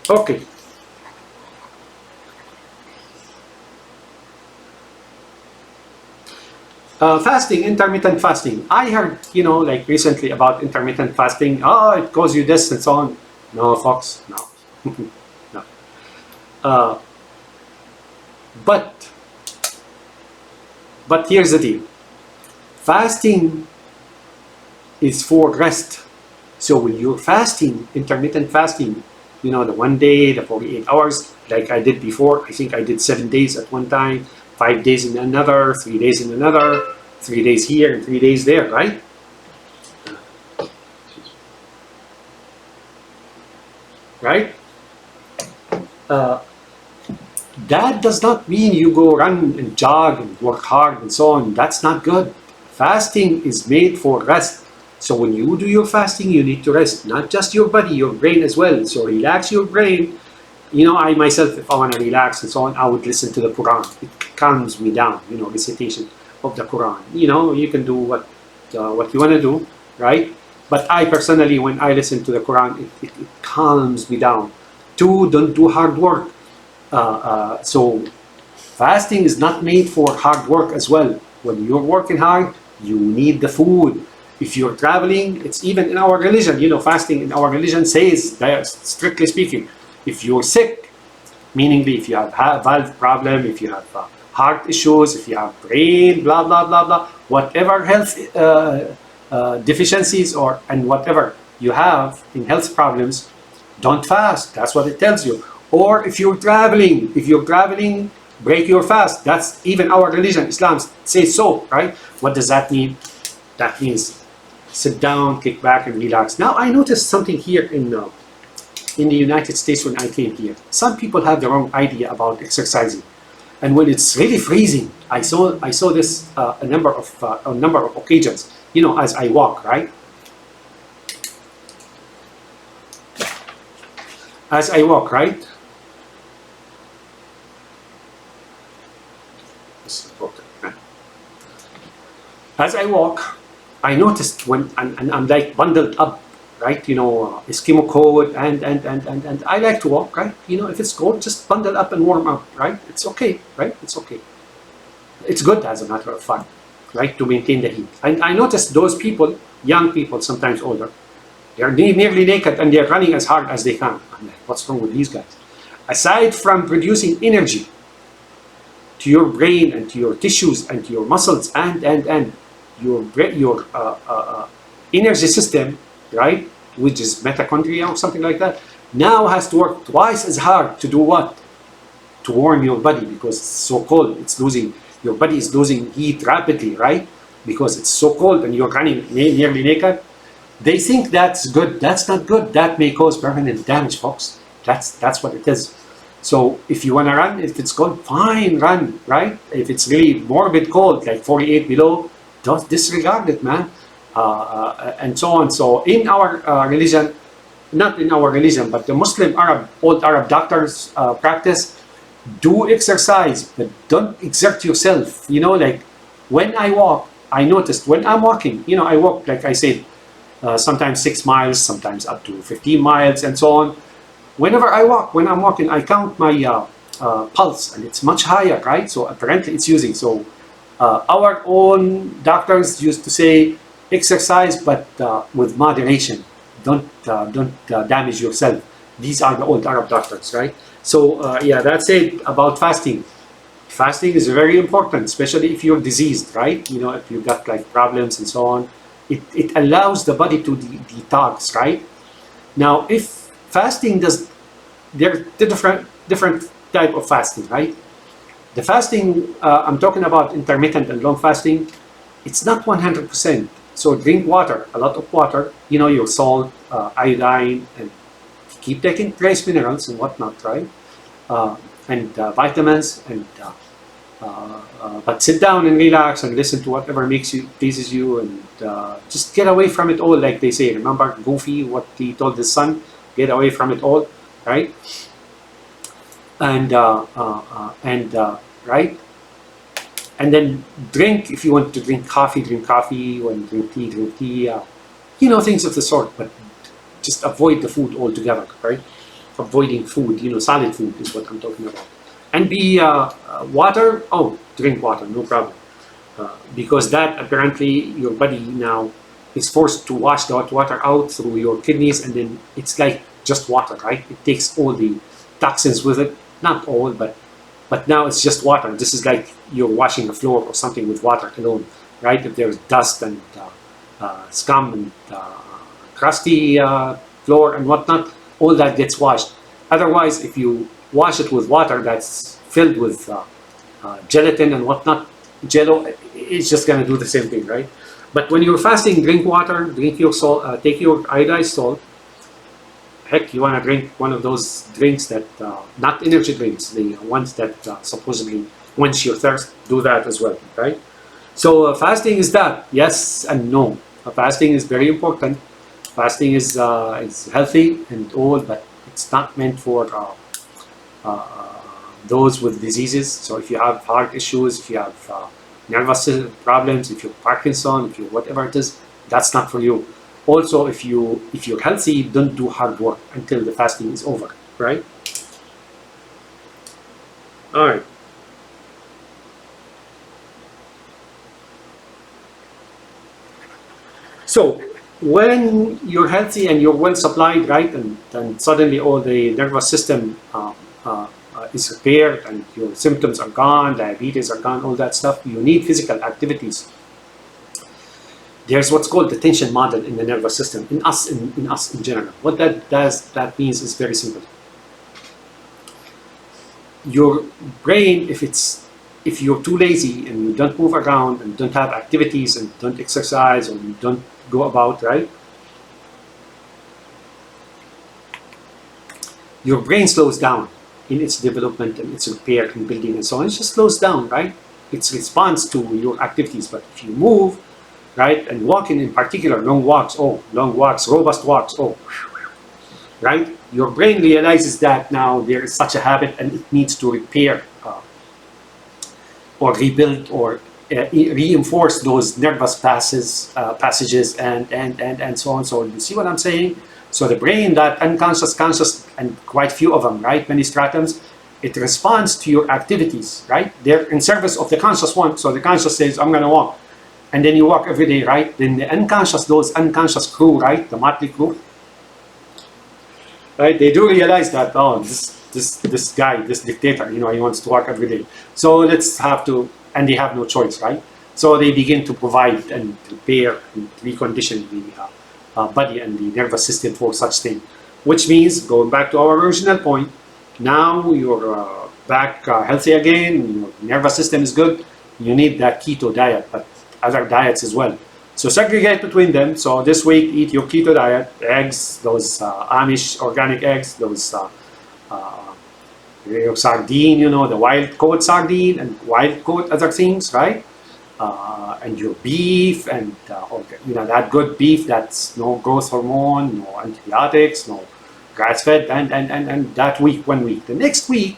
Okay. Fasting, intermittent fasting. I heard, like recently about intermittent fasting. It causes you this and so on. No, folks, no. No. But here's the deal. Fasting is for rest. So when you're fasting, intermittent fasting, the 1 day, the 48 hours, like I did before, I think I did 7 days at one time, 5 days in another, 3 days in another, 3 days here and 3 days there, right? Right? That does not mean you go run and jog and work hard and so on. That's not good. Fasting is made for rest. So when you do your fasting, you need to rest, not just your body, your brain as well. So relax your brain. I myself, if I want to relax and so on, I would listen to the Quran. It calms me down, recitation of the Quran. You can do what you want to do, right? But I personally, when I listen to the Quran, it calms me down. Two, don't do hard work. So fasting is not made for hard work as well. When you're working hard, you need the food. If you're traveling, it's even in our religion, fasting in our religion says, that, strictly speaking, if you're sick, meaning if you have valve problem, if you have heart issues, if you have brain, blah, blah, blah, blah, whatever health deficiencies and whatever you have in health problems, don't fast. That's what it tells you. Or if you're traveling, break your fast. That's even our religion, Islam, says so, right? What does that mean? That means sit down, kick back, and relax. Now, I noticed something here in the United States when I came here. Some people have the wrong idea about exercising, and when it's really freezing, I saw this a number of occasions. As I walk, right? As I walk, right? As I walk, I noticed when I'm like bundled up, right? Eskimo coat and I like to walk, right? If it's cold, just bundle up and warm up, right? It's okay, right? It's okay. It's good, as a matter of fact, right? To maintain the heat. And I noticed those people, young people, sometimes older, they're nearly naked and they're running as hard as they can. I'm like, what's wrong with these guys? Aside from producing energy to your brain and to your tissues and to your muscles and your energy system, right, which is mitochondria or something like that, now has to work twice as hard to do what? To warm your body, because it's so cold. Your body is losing heat rapidly, right? Because it's so cold and you're running nearly naked. They think that's good. That's not good. That may cause permanent damage, folks. That's what it is. So if you want to run, if it's cold, fine, run, right? If it's really morbid cold, like 48 below, don't disregard it, man. And so on. So in our religion, not in our religion, but the Muslim old Arab doctors practice, do exercise, but don't exert yourself. Like when I walk, I noticed when I'm walking, I walk, like I said, sometimes 6 miles, sometimes up to 15 miles and so on. Whenever I walk, when I'm walking, I count my pulse, and it's much higher, right? So apparently it's using. So our own doctors used to say, exercise, but with moderation. Don't damage yourself. These are the old Arab doctors, right? So yeah, that's it about fasting. Fasting is very important, especially if you're diseased, right? If you've got like problems and so on. It allows the body to detox, right? Now, if fasting there's different type of fasting, right? The fasting I'm talking about, intermittent and long fasting, it's not 100%. So drink water, a lot of water, your salt, iodine, and keep taking trace minerals and whatnot, right? And vitamins, and but sit down and relax and listen to whatever pleases you, and just get away from it all, like they say. Remember Goofy, what he told his son? Get away from it all, right? And right? And then drink, if you want to drink coffee, drink coffee. When drink tea, drink tea. Things of the sort. But just avoid the food altogether, right? Avoiding food, solid food is what I'm talking about. And water. Oh, drink water, no problem. Because that apparently your body now is forced to wash that water out through your kidneys, and then it's like just water, right? It takes all the toxins with it. Not all, but now it's just water. This is like you're washing a floor or something with water alone, right? If there's dust and scum and crusty floor and whatnot, all that gets washed. Otherwise, if you wash it with water that's filled with gelatin and whatnot, jello, it's just gonna do the same thing, right? But when you're fasting, drink water, drink your salt, take your iodized salt. Heck, you want to drink one of those drinks that, not energy drinks, the ones that supposedly quench your thirst, do that as well, right? So fasting is that, yes and no. Fasting is very important. Fasting is healthy and all, but it's not meant for those with diseases. So if you have heart issues, if you have nervous problems, if you're Parkinson, if you whatever it is, that's not for you. Also, if you're healthy, don't do hard work until the fasting is over, right? All right. So when you're healthy and you're well supplied, right, and suddenly all the nervous system is repaired and your symptoms are gone, diabetes are gone, all that stuff, you need physical activities. There's what's called the tension model in the nervous system, in us in general. What that means is very simple. Your brain, if you're too lazy and you don't move around and don't have activities and don't exercise or you don't go about, right, your brain slows down in its development and its repair and building and so on. It just slows down, right? It responds to your activities. But if you move, right, and walking in particular, long walks, robust walks, right, your brain realizes that now there is such a habit and it needs to repair or rebuild or reinforce those nervous passages and so on. So you see what I'm saying? So the brain, that unconscious, conscious, and quite few of them, right, many stratums, it responds to your activities, right? They're in service of the conscious one. So the conscious says, I'm going to walk. And then you walk every day, right? Then the unconscious, those unconscious crew, right, the motley crew, right, they do realize that, oh, this guy, this dictator, he wants to walk every day. So let's have to, and they have no choice, right? So they begin to provide and repair and recondition the body and the nervous system for such thing. Which means, going back to our original point, now you're back healthy again, your nervous system is good, you need that keto diet, but other diets as well. So segregate between them. So this week, eat your keto diet, eggs, those Amish organic eggs, those your sardine, the wild caught sardine and wild caught other things, right? And your beef and that good beef that's no growth hormone, no antibiotics, no grass fed, and that week, 1 week. The next week,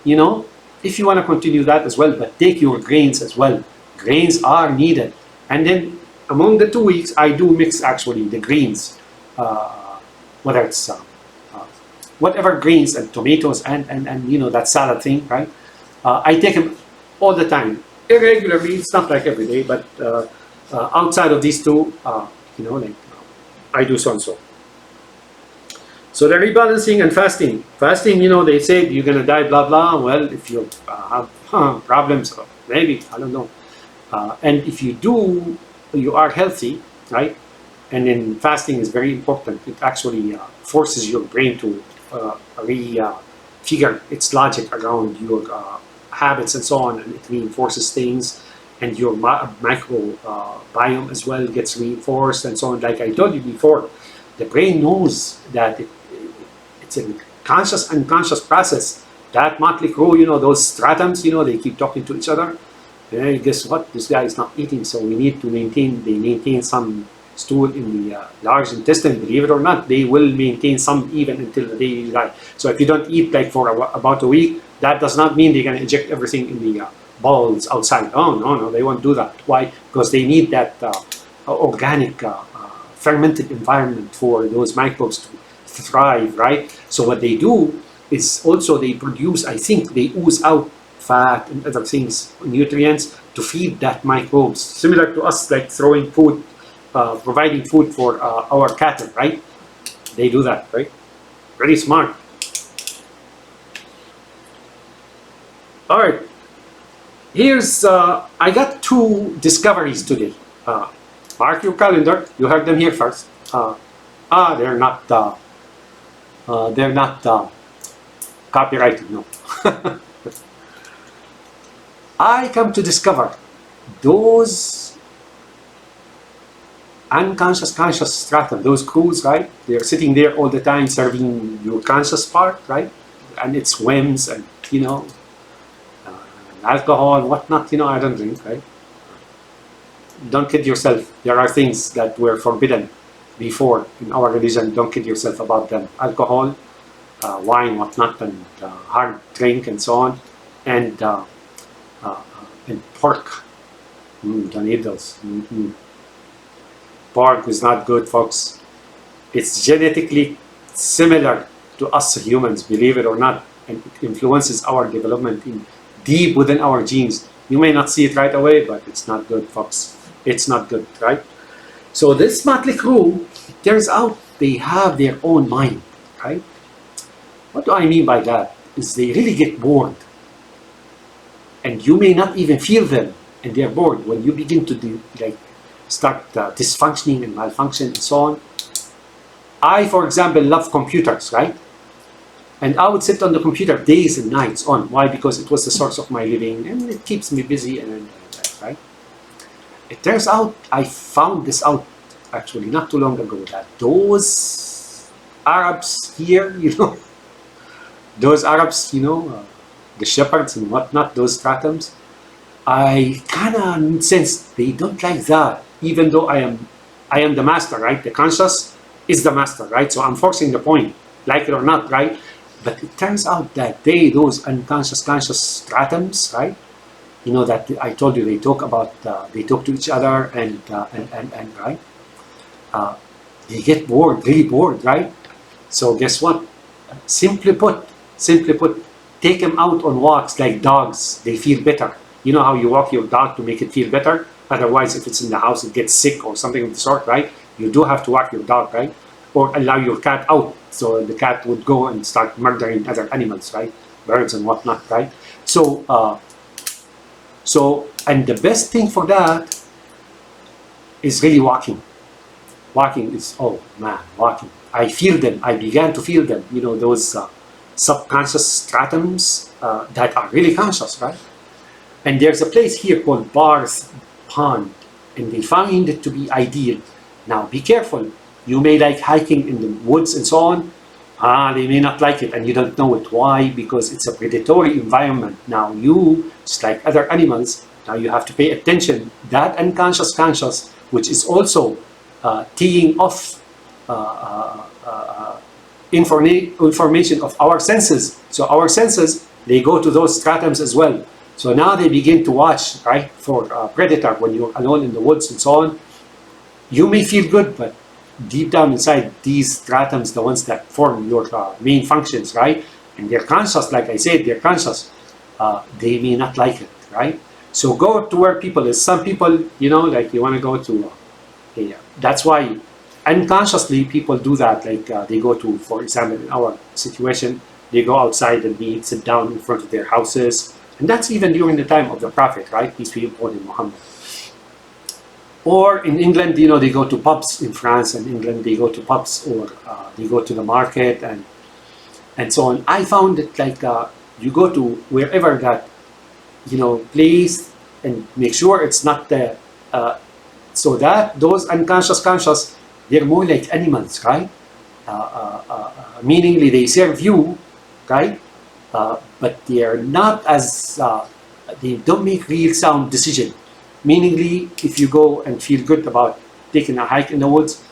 if you want to continue that as well, but take your grains as well. Grains are needed. And then among the 2 weeks, I do mix actually the greens, whether it's whatever greens and tomatoes and that salad thing, right? I take them all the time, irregularly. It's not like every day, but outside of these two, I do so and so. So the rebalancing and fasting. Fasting, they say you're gonna die, blah blah. Well, if you have problems, maybe, I don't know. And if you are healthy, right? And then fasting is very important. It actually forces your brain to figure its logic around your habits and so on, and it reinforces things, and your microbiome as well gets reinforced and so on. Like I told you before, the brain knows that it's a conscious unconscious process. That motley crew, those stratums, they keep talking to each other. And guess what? This guy is not eating, so we need to maintain some stool in the large intestine. Believe it or not, they will maintain some even until the day you die. So if you don't eat like for about a week, that does not mean they're going to inject everything in the bowels outside. Oh, no, they won't do that. Why? Because they need that organic fermented environment for those microbes to thrive, right? So what they do is also they produce, I think they ooze out fat and other things, nutrients, to feed that microbes, similar to us like throwing food, providing food for our cattle, right? They do that, right? Very smart. All right, here's, I got 2 discoveries today. Mark your calendar, you heard them here first. They're not copyrighted, no. I come to discover those unconscious, conscious stratum, those crews, right? They're sitting there all the time serving your conscious part, right? And it's whims and, alcohol, whatnot, I don't drink, right? don't kid yourself. There are things that were forbidden before in our religion. Don't kid yourself about them. Alcohol, wine, whatnot, and hard drink, and so on, and uh, and pork. Don't eat those. Pork is not good, folks. It's genetically similar to us humans, believe it or not, and it influences our development in deep within our genes. You may not see it right away, but it's not good, folks. It's not good, right? So this motley crew, it turns out they have their own mind, right? What do I mean by that? Is they really get bored, and you may not even feel them, and they're bored when you begin to do, start dysfunctioning and malfunction and so on. I, for example, love computers, right? And I would sit on the computer days and nights on. Why? Because it was the source of my living and it keeps me busy and right? It turns out, I found this out actually not too long ago, that those Arabs here, those Arabs, the shepherds and whatnot, those stratums, I kind of sense they don't like that, even though I am the master, right? The conscious is the master, right? So I'm forcing the point, like it or not, right? But it turns out that those unconscious, conscious stratums, right? That I told you, they talk to each other and right? They get bored, really bored, right? So guess what? Simply put, take them out on walks like dogs. They feel better. You know how you walk your dog to make it feel better? Otherwise, if it's in the house, it gets sick or something of the sort, right? You do have to walk your dog, right? Or allow your cat out, so the cat would go and start murdering other animals, right? Birds and whatnot, right? So, and the best thing for that is really walking. Walking is, oh man, walking. I feel them. I began to feel them. Those subconscious stratums that are really conscious, right? And there's a place here called Barth Pond, and they found it to be ideal. Now, be careful. You may like hiking in the woods and so on. They may not like it, and you don't know it. Why? Because it's a predatory environment. Now, you, just like other animals, now you have to pay attention. That unconscious conscious, which is also teeing off information of our senses. So our senses, they go to those stratums as well. So now they begin to watch, right, for predator when you're alone in the woods and so on. You may feel good, but deep down inside, these stratums, the ones that form your main functions, right? And they're conscious, like I said, they're conscious. They may not like it, right? So go to where people is. Some people, like you want to go to, that's why unconsciously people do that. Like they go to, for example, in our situation, they go outside and sit down in front of their houses. And that's even during the time of the Prophet, right? Peace be upon him, Muhammad. Or in England, they go to pubs. In France and England, they go to pubs, or they go to the market and so on. I found it like you go to wherever that, place, and make sure it's not the, so that those unconscious conscious, they're more like animals, right? Meaningly, they serve you, right? But they are not as, they don't make real sound decision. Meaningly, if you go and feel good about taking a hike in the woods,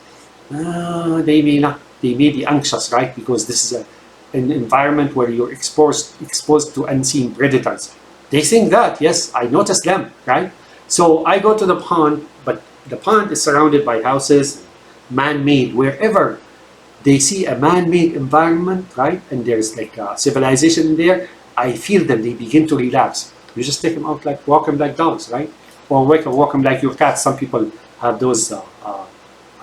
they may be anxious, right? Because this is an environment where you're exposed to unseen predators. They think that, yes, I noticed them, right? So I go to the pond, but the pond is surrounded by houses, man-made. Wherever they see a man-made environment, right, and there's like a civilization there, I feel them. They begin to relax. You just take them out, like walk them like dogs, right? Or walk them like your cats. Some people have those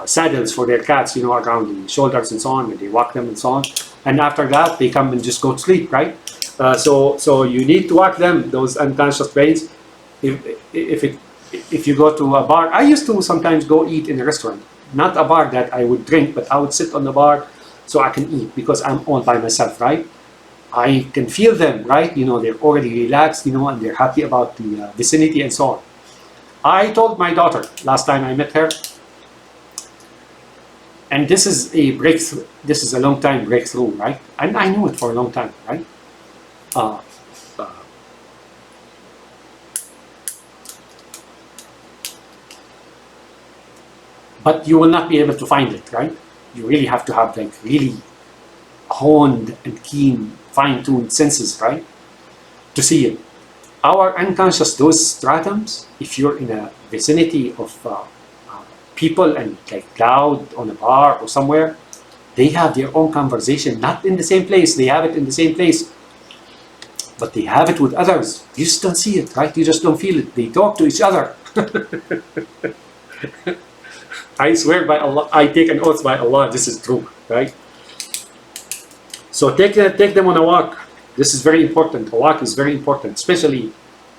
saddles for their cats, around the shoulders and so on, and they walk them and so on. And after that, they come and just go to sleep, right? So you need to walk them, those unconscious brains. If you go to a bar, I used to sometimes go eat in a restaurant. Not a bar that I would drink, but I would sit on the bar so I can eat, because I'm all by myself, right? I can feel them, right? They're already relaxed, and they're happy about the vicinity and so on. I told my daughter last time I met her, and this is a breakthrough. This is a long time breakthrough, right? And I knew it for a long time, right? but you will not be able to find it, right? You really have to have like really honed and keen, fine-tuned senses, right, to see it. Our unconscious, those stratums, if you're in a vicinity of people and like loud on a bar or somewhere, they have their own conversation, not in the same place. They have it in the same place, but they have it with others. You just don't see it, right? You just don't feel it. They talk to each other. I swear by Allah, I take an oath by Allah, this is true, right? So take them on a walk. This is very important. A walk is very important, especially,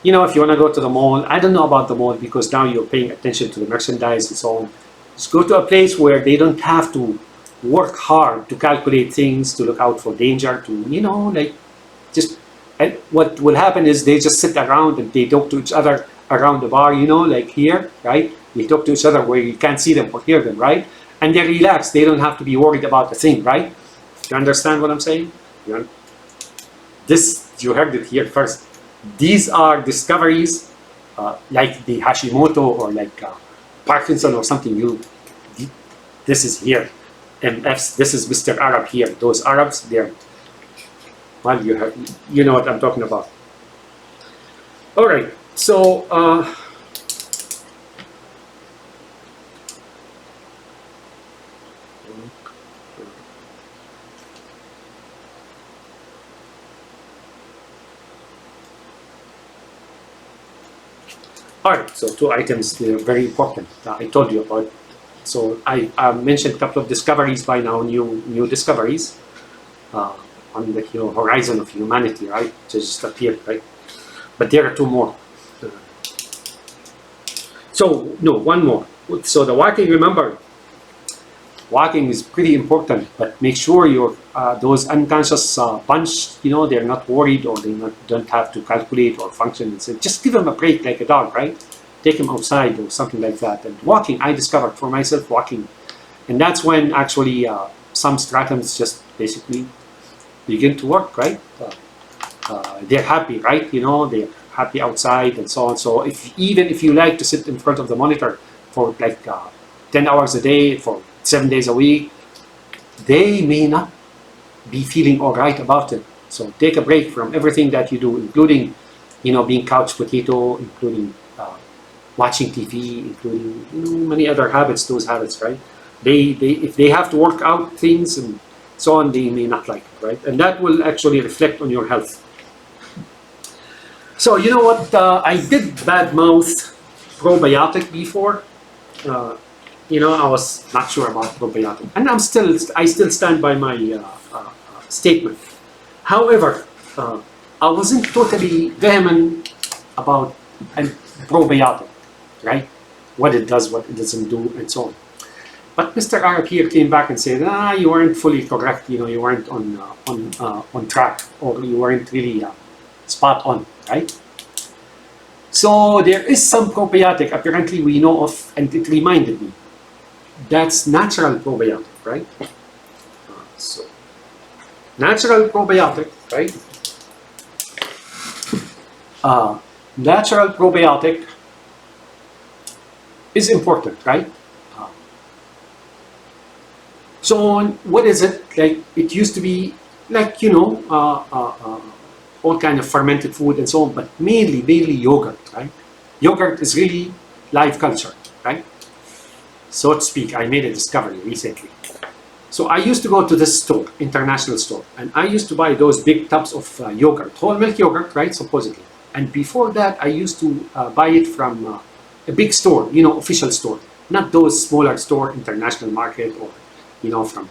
you know, if you want to go to the mall. I don't know about the mall because now you're paying attention to the merchandise and so on. Just go to a place where they don't have to work hard to calculate things, to look out for danger, to, you know, like just, and what will happen is they just sit around and they talk to each other around the bar, you know, like here, right? They talk to each other where you can't see them or hear them, right? And they're relaxed. They don't have to be worried about the thing, right? You understand what I'm saying? This, you heard it here first. These are discoveries like the Hashimoto or like Parkinson or something. This is here. MFs, this is Mr. Arab here. Those Arabs, they're, well, you know what I'm talking about. All right, so all right, so 2 items, they're very important. I told you about. So I mentioned a couple of discoveries by now, new discoveries on the horizon of humanity, right? Just appeared, right? But there are 2 more. So no, 1 more. So the walking, remember, walking is pretty important, but make sure your those unconscious bunch, you know, they're not worried or don't have to calculate or function. And so just give them a break like a dog, right? Take him outside or something like that. And walking, I discovered for myself walking. And that's when actually some stratums just basically begin to work, right? They're happy, right? You know, they're happy outside and so on. So even if you like to sit in front of the monitor for like 10 hours a day, for 7 days a week, they may not be feeling all right about it. So take a break from everything that you do, including, you know, being couch potato, including watching TV, including, you know, many other habits, those habits, right? If they have to work out things and so on, they may not like it, right? And that will actually reflect on your health. So you know what, I did badmouth probiotic before. You know, I was not sure about probiotic, and I still stand by my statement. However, I wasn't totally vehement about a probiotic, right? What it does, what it doesn't do, and so on. But Mr. Arab here came back and said, you weren't fully correct. You know, you weren't on track, or you weren't really spot on, right? So there is some probiotic apparently we know of, and it reminded me. That's natural probiotic, right? So natural probiotic, right? Natural probiotic is important, right? So what is it? Like, it used to be like, you know, all kind of fermented food and so on, but mainly yogurt, right? Yogurt is really live culture, right? So to speak. I made a discovery recently. So I used to go to this store, international store, and I used to buy those big tubs of yogurt, whole milk yogurt, right, supposedly. And before that, I used to buy it from a big store, you know, official store, not those smaller store, international market, or, you know, from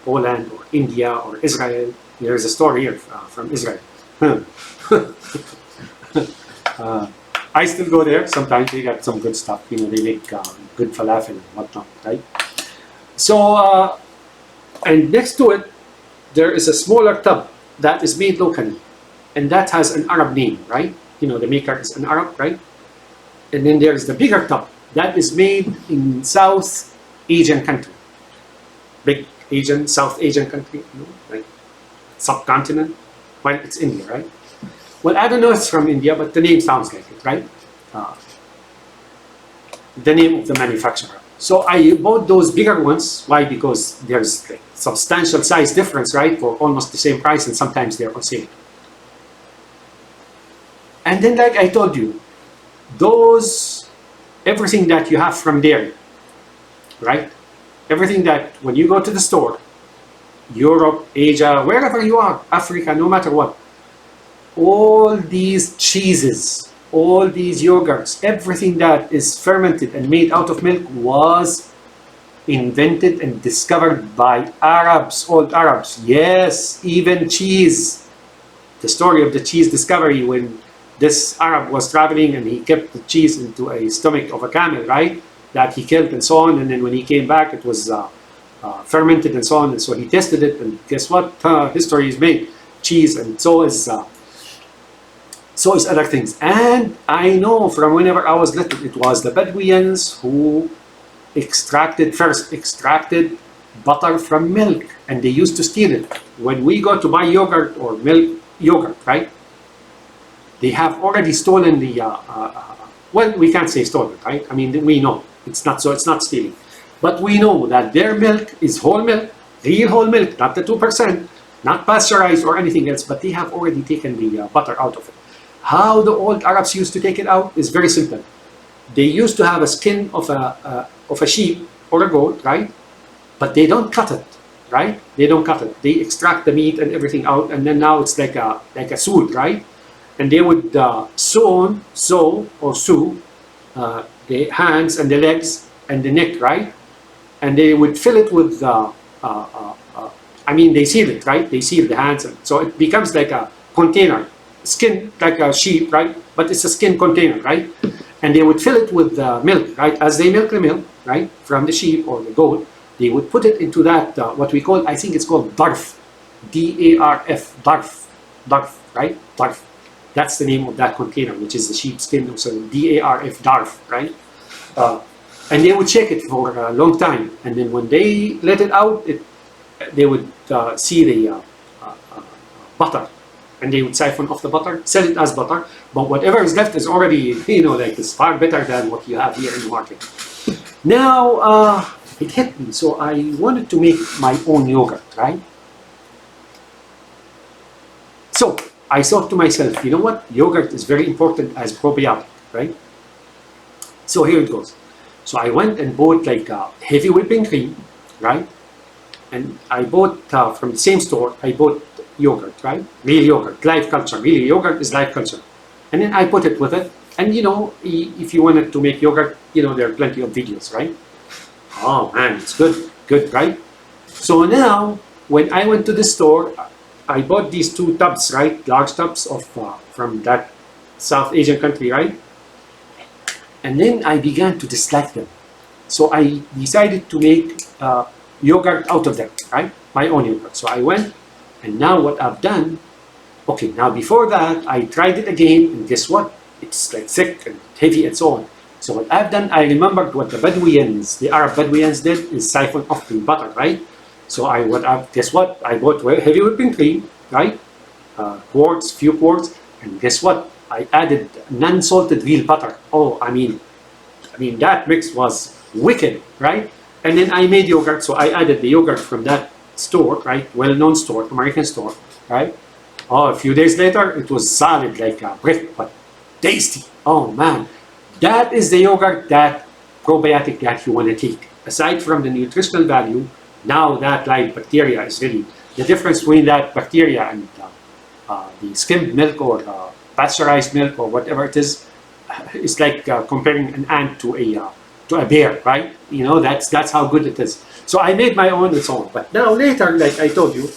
Poland or India or Israel. There is a store here from Israel. I still go there sometimes. They got some good stuff, you know, they make good falafel and whatnot, right? So, and next to it, there is a smaller tub that is made locally, and that has an Arab name, right? You know, the maker is an Arab, right? And then there is the bigger tub that is made in South Asian country, big Asian, South Asian country, you know, like subcontinent. Well, it's India, right? Well, I don't know if it's from India, but the name sounds like it, right? The name of the manufacturer. So I bought those bigger ones. Why? Because there's like substantial size difference, right? For almost the same price, and sometimes they're on sale. And then, like I told you, those, everything that you have from dairy, right? Everything that when you go to the store, Europe, Asia, wherever you are, Africa, no matter what, all these cheeses, all these yogurts, everything that is fermented and made out of milk was invented and discovered by Arabs, old Arabs. Yes, even cheese. The story of the cheese discovery, when this Arab was traveling and he kept the cheese into a stomach of a camel, right? That he killed and so on. And then when he came back, it was fermented and so on. And so he tested it, and guess what? History is made. Cheese, and so is other things. And I know from whenever I was little, it was the Bedouins who extracted butter from milk, and they used to steal it. When we go to buy yogurt or milk yogurt, right? They have already stolen the, well, we can't say stolen, right? I mean, we know it's not stealing. But we know that their milk is whole milk, real whole milk, not the 2%, not pasteurized or anything else, but they have already taken the butter out of it. How the old Arabs used to take it out is very simple. They used to have a skin of a sheep or a goat, right? But they don't cut it, right? They don't cut it. They extract the meat and everything out, and then now it's like a suit, right? And they would sew the hands and the legs and the neck, right? And they would fill it with, I mean, they seal it, right? They seal the hands, and so it becomes like a container, skin like a sheep, right? But it's a skin container, right? And they would fill it with milk, right? As they milk the milk, right, from the sheep or the goat, they would put it into that, what we call, I think it's called darf, D-A-R-F, darf, right? Darf. That's the name of that container, which is the sheep skin, so D-A-R-F, darf, right? And they would shake it for a long time, and then when they let it out, they would see the butter, and they would siphon off the butter, sell it as butter, but whatever is left is already, like it's far better than what you have here in the market. Now, it hit me, so I wanted to make my own yogurt, right? So, I thought to myself, you know what? Yogurt is very important as probiotic, right? So here it goes. So I went and bought like heavy whipping cream, right? And I bought from the same store, I bought yogurt, right? Real yogurt, live culture. Real yogurt is live culture. And then I put it with it. And if you wanted to make yogurt, there are plenty of videos, right? Oh man, it's good, right? So now, when I went to the store, I bought these 2 tubs, right? Large tubs of from that South Asian country, right? And then I began to dislike them. So I decided to make yogurt out of them, right? My own yogurt. So I went, and now what I've done, okay, now before that, I tried it again, and guess what? It's like thick and heavy and so on. So what I've done, I remembered what the Bedouins, the Arab Bedouins did, is siphon off the butter, right? So guess what? I bought heavy whipping cream, right? Few quarts, and guess what? I added non-salted real butter. Oh, I mean that mix was wicked, right? And then I made yogurt, so I added the yogurt from that store, right? Well-known store, American store, right? Oh, a few days later, it was solid like a brick, but tasty. Oh man, that is the yogurt, that probiotic that you want to take. Aside from the nutritional value, now that live bacteria is really the difference between that bacteria and the skimmed milk or pasteurized milk or whatever it is. It's like comparing an ant to a bear, right? That's how good it is. So I made my own and so on. But now later, like I told you,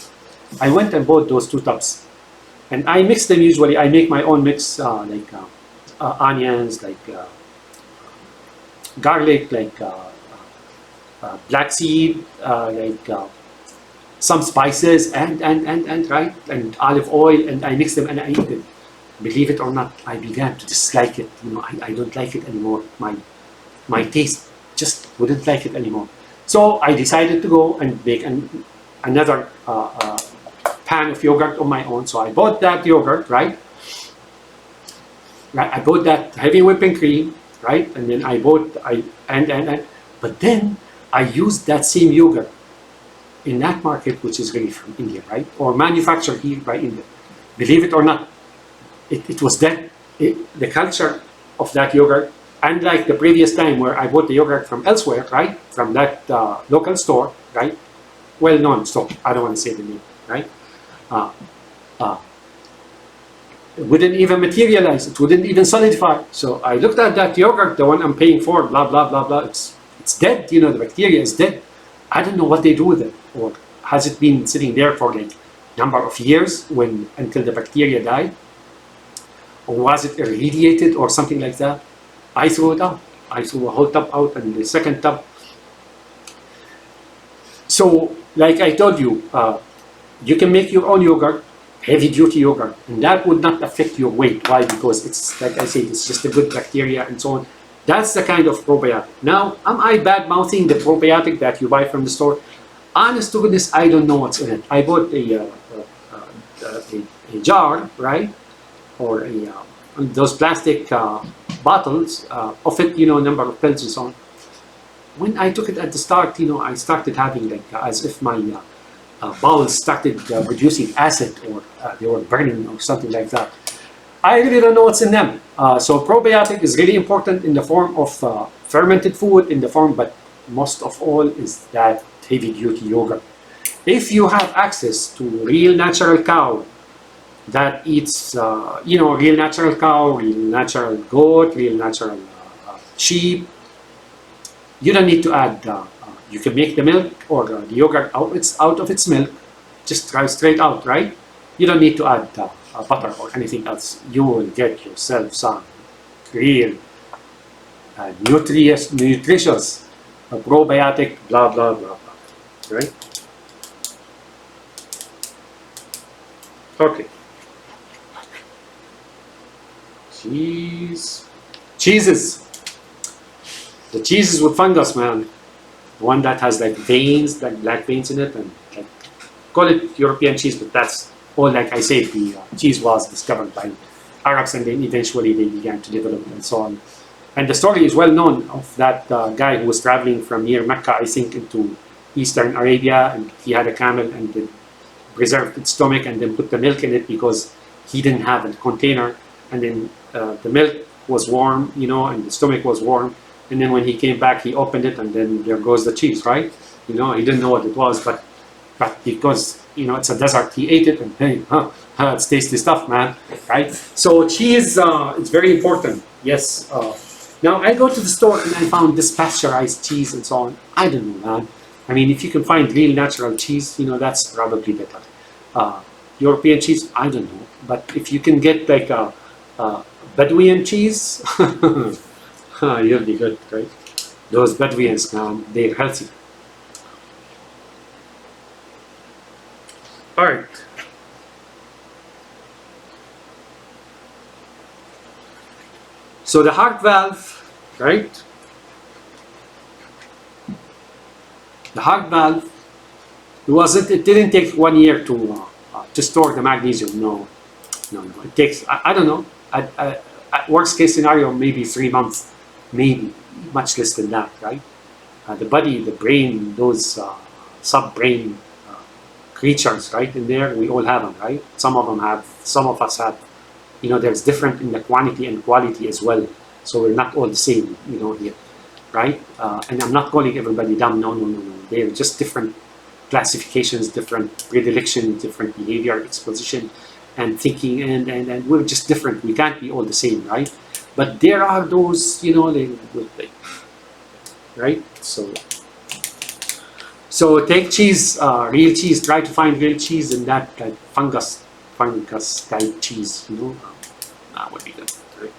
I went and bought those 2 tubs, and I mix them. Usually, I make my own mix, like onions, like garlic, like black seed, like some spices, and right, and olive oil, and I mix them and I eat them. Believe it or not, I began to dislike it. I don't like it anymore. My taste just wouldn't like it anymore. So I decided to go and make another pan of yogurt on my own. So I bought that yogurt, right? I bought that heavy whipping cream, right? And then I bought, But then I used that same yogurt in that market, which is really from India, right? Or manufactured here by India. Believe it or not, it was dead. The culture of that yogurt, unlike the previous time where I bought the yogurt from elsewhere, right? From that local store, right? Well-known store. I don't want to say the name, right? Uh, uh, it wouldn't even materialize. It wouldn't even solidify. So I looked at that yogurt, the one I'm paying for, blah, blah, blah, blah. It's dead. You know, the bacteria is dead. I don't know what they do with it. Or has it been sitting there for like number of years until the bacteria died? Or was it irradiated or something like that? I threw it out. I threw a whole tub out, and the second tub. So, like I told you, you can make your own yogurt, heavy duty yogurt, and that would not affect your weight. Why? Because it's, like I said, it's just a good bacteria and so on. That's the kind of probiotic. Now, am I bad mouthing the probiotic that you buy from the store? Honest to goodness, I don't know what's in it. I bought a jar, right? Or those plastic bottles of it, you know, number of pills and so on. When I took it at the start, you know, I started having like as if my bowels started producing acid, or they were burning or something like that. I really don't know what's in them. So probiotic is really important in the form of fermented food, in the form, but most of all is that heavy duty yogurt. If you have access to real natural cow that eats, you know, real natural cow, real natural goat, real natural sheep, you don't need to add, you can make the milk or the yogurt out of its milk, just dry straight out, right? You don't need to add butter or anything else. You will get yourself some real nutritious probiotic, blah, blah, blah, blah, right? Okay. Cheeses. The cheeses with fungus, man. The one that has like veins, like black veins in it, and like, call it European cheese, but that's all, like I said, the cheese was discovered by Arabs, and then eventually they began to develop and so on. And the story is well known of that guy who was traveling from near Mecca, I think, into Eastern Arabia, and he had a camel and then preserved its stomach and then put the milk in it because he didn't have a container, and then the milk was warm, you know, and the stomach was warm, and then when he came back, he opened it, and then there goes the cheese, right? You know, he didn't know what it was, but because, you know, it's a desert, he ate it, and hey, it's tasty stuff, man, right? So cheese is very important, yes. Now I go to the store and I found this pasteurized cheese and so on. I don't know, man. I mean, if you can find real natural cheese, you know, that's probably better. European cheese, I don't know. But if you can get like a Bedouin cheese, you'll be good, right? Those Bedouins, man, they're healthy. All right. So the heart valve, right? The heart valve, it didn't take 1 year to store the magnesium. No. It takes, I don't know, at worst case scenario, maybe 3 months, maybe much less than that, right? The body, the brain, those sub-brain creatures, right, in there, we all have them, right? Some of us have, you know, there's different in the quantity and quality as well. So we're not all the same, you know, here, right? And I'm not calling everybody dumb, no. They're just different classifications, different predilections, different behavior, exposition, and thinking, and we're just different. We can't be all the same, right? But there are those, you know, right? So take cheese, real cheese. Try to find real cheese in that like fungus type cheese, you know. That would be good, right?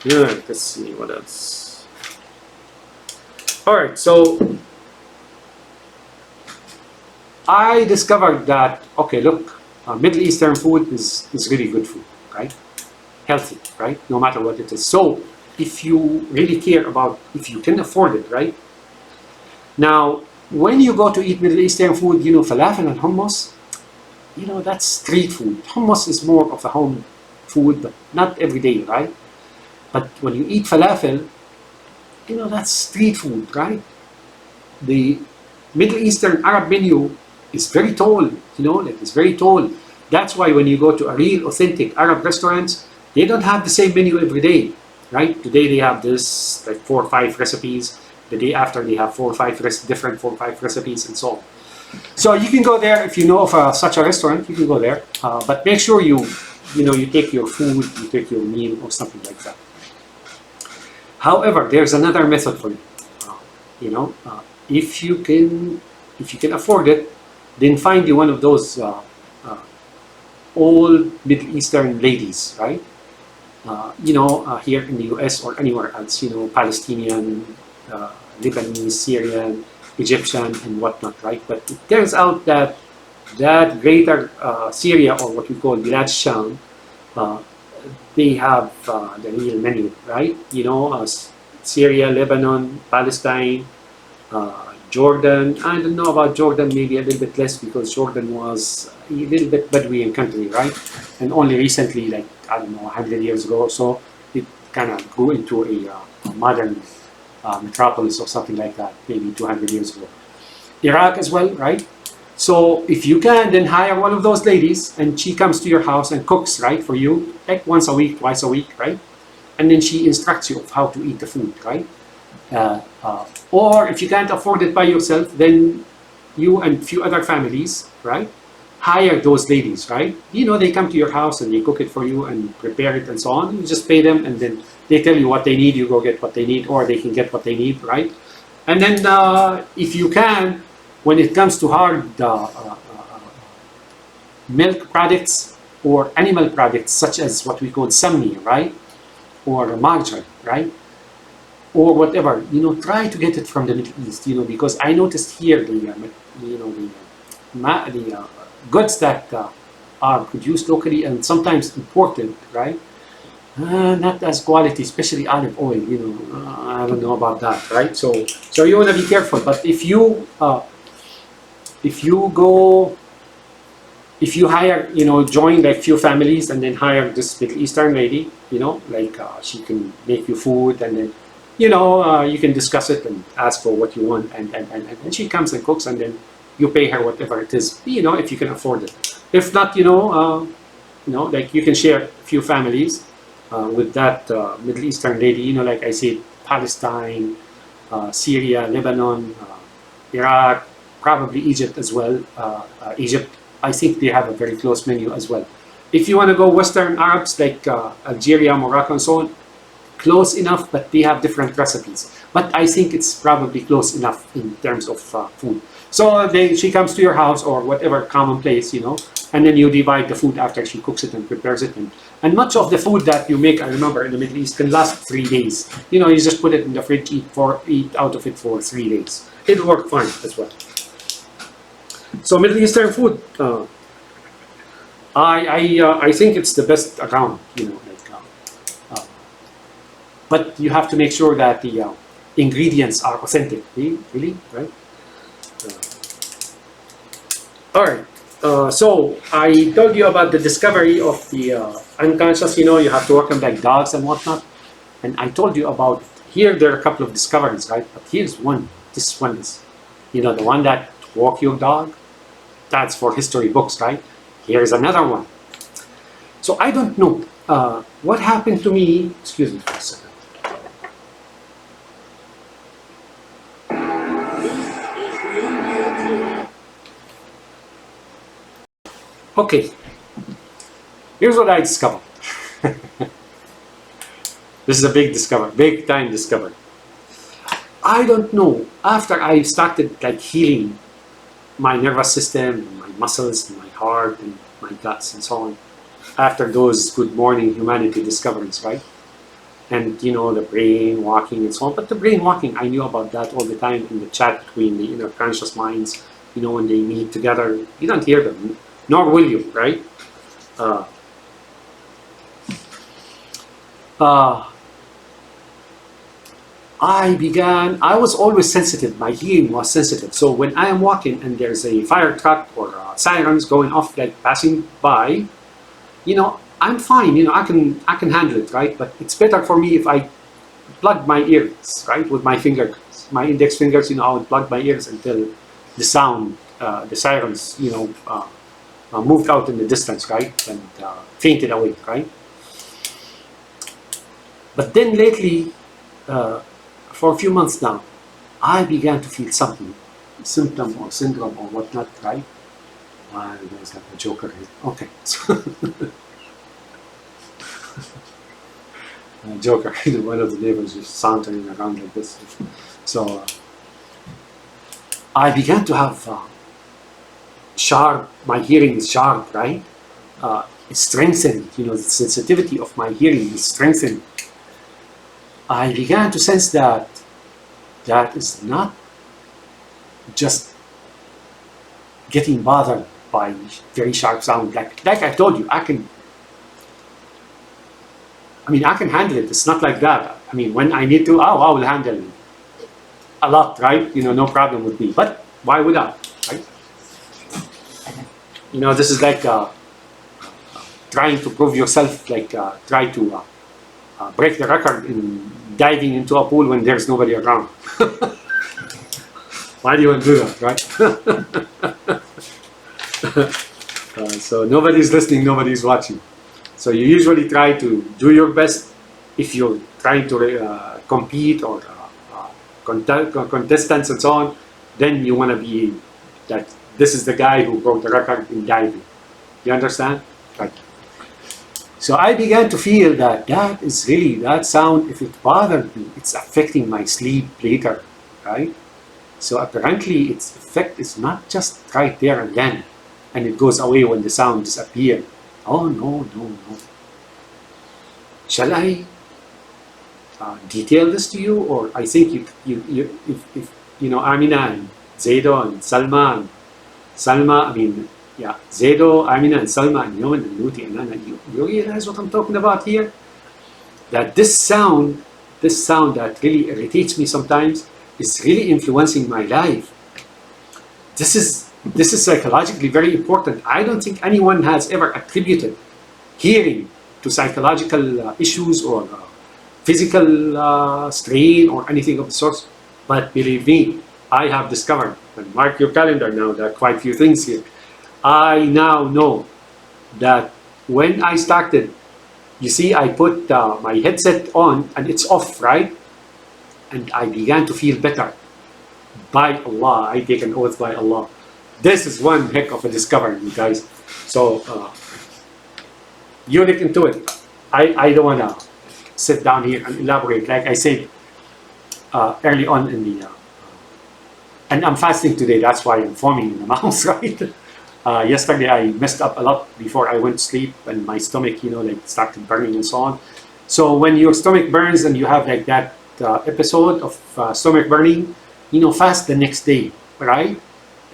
Yeah, let's see what else. All right, so I discovered that, okay, look, Middle Eastern food is really good food, right? Healthy, right? No matter what it is. So if you really care about, if you can afford it, right? Now, when you go to eat Middle Eastern food, you know, falafel and hummus, you know, that's street food. Hummus is more of a home food, but not every day, right? But when you eat falafel, that's street food, right? The Middle Eastern Arab menu is very tall, like it's very tall. That's why when you go to a real authentic Arab restaurants, they don't have the same menu every day, right? Today they have this like 4 or 5 recipes. The day after they have different 4 or 5 recipes and so on. So you can go there if you know of such a restaurant. You can go there, but make sure you take your food, you take your meal or something like that. However, there's another method for you. You know, if you can afford it, then find you one of those old Middle Eastern ladies, right? Here in the U.S. or anywhere else, Palestinian, Lebanese, Syrian, Egyptian, and whatnot, right? But it turns out that greater Syria, or what we call Bilad Sham, they have the real menu, right? Syria, Lebanon, Palestine, Jordan. I don't know about Jordan, maybe a little bit less because Jordan was a little bit Bedouin country, right? And only recently, like, I don't know, 100 years ago or so, it kind of grew into a modern metropolis or something like that, maybe 200 years ago. Iraq as well, right? So if you can, then hire one of those ladies and she comes to your house and cooks, right, for you, like once a week, twice a week, right? And then she instructs you of how to eat the food, right? Or if you can't afford it by yourself, then you and a few other families, right, hire those ladies, right? They come to your house and they cook it for you and prepare it and so on. You just pay them and then they tell you what they need, you go get what they need, or they can get what they need, right? And then if you can, when it comes to hard milk products or animal products, such as what we call samni, right? Or margarine, right? Or whatever, try to get it from the Middle East, because I noticed here the goods that are produced locally and sometimes imported, right? Not as quality, especially olive oil. I don't know about that, right? So you want to be careful. But if you hire, join like few families and then hire this Middle Eastern lady, like she can make you food and then you can discuss it and ask for what you want, and she comes and cooks, and then you pay her whatever it is, if you can afford it. If not, like you can share a few families with that Middle Eastern lady, like I said, Palestine, Syria, Lebanon, Iraq, probably Egypt as well. Egypt, I think they have a very close menu as well. If you want to go Western Arabs like Algeria, Morocco, and so on, close enough, but they have different recipes. But I think it's probably close enough in terms of food. So she comes to your house or whatever common place, and then you divide the food after she cooks it and prepares it. And much of the food that you make, I remember in the Middle East, can last 3 days. You just put it in the fridge, eat out of it for 3 days. It'll work fine as well. So Middle Eastern food, I think it's the best around, but you have to make sure that the ingredients are authentic. Really, right? All right. So I told you about the discovery of the unconscious. You have to work on like dogs and whatnot. And I told you about here. There are a couple of discoveries, right? But here's one. This one is, the one that walk your dog. That's for history books, right? Here's another one. So I don't know what happened to me. Excuse me for a second. Okay, here's what I discovered. This is a big time discovery. I don't know, after I started like healing my nervous system, my muscles, my heart, and my guts, and so on, after those Good Morning Humanity discoveries, right? And the brain walking and so on. But the brain walking, I knew about that all the time in the chat between the inner conscious minds, when they meet together. You don't hear them, nor will you, right? I was always sensitive, my hearing was sensitive. So when I am walking and there's a fire truck or sirens going off, like passing by, I'm fine, I can handle it, right? But it's better for me if I plug my ears, right, with my fingers, my index fingers. I would plug my ears until the sound, the sirens, moved out in the distance, right, and fainted away, right. But then lately, for a few months now, I began to feel something, symptom or syndrome or whatnot, right? There's like a joker here. Okay. Joker, one of the neighbors is sauntering around like this. So I began to have sharp, my hearing is sharp, right? It's strengthened, the sensitivity of my hearing is strengthened. I began to sense that is not just getting bothered by very sharp sound. Like I told you, I can handle it. It's not like that. When I need to, I will handle a lot, right? No problem with me. But why would I, right? This is like trying to prove yourself, like try to break the record in diving into a pool when there's nobody around. Why do you want to do that, right? So nobody's listening, nobody's watching. So you usually try to do your best if you're trying to compete or contestants and so on. Then you want to be that this is the guy who broke the record in diving. You understand? Right. So I began to feel that is really, that sound, if it bothered me, it's affecting my sleep later, right? So apparently its effect is not just right there and then, and it goes away when the sound disappears. Oh, no. Shall I detail this to you? Or I think if Amina and Zaido and Salma, Zaido, Amina and Salma and Yoman and Luti and Nana, you realize what I'm talking about here? That this sound that really irritates me sometimes is really influencing my life. This is psychologically very important. I don't think anyone has ever attributed hearing to psychological issues or physical strain or anything of the sort. But believe me, I have discovered, and mark your calendar now, there are quite a few things here. I now know that when I started, you see, I put my headset on and it's off, right? And I began to feel better. By Allah, I take an oath by Allah. This is one heck of a discovery, you guys. So you look into it. I don't want to sit down here and elaborate. Like I said early on in the and I'm fasting today, that's why I'm foaming in the mouth, right? Yesterday I messed up a lot before I went to sleep, and my stomach, started burning and so on. So when your stomach burns and you have like that episode of stomach burning, fast the next day, right?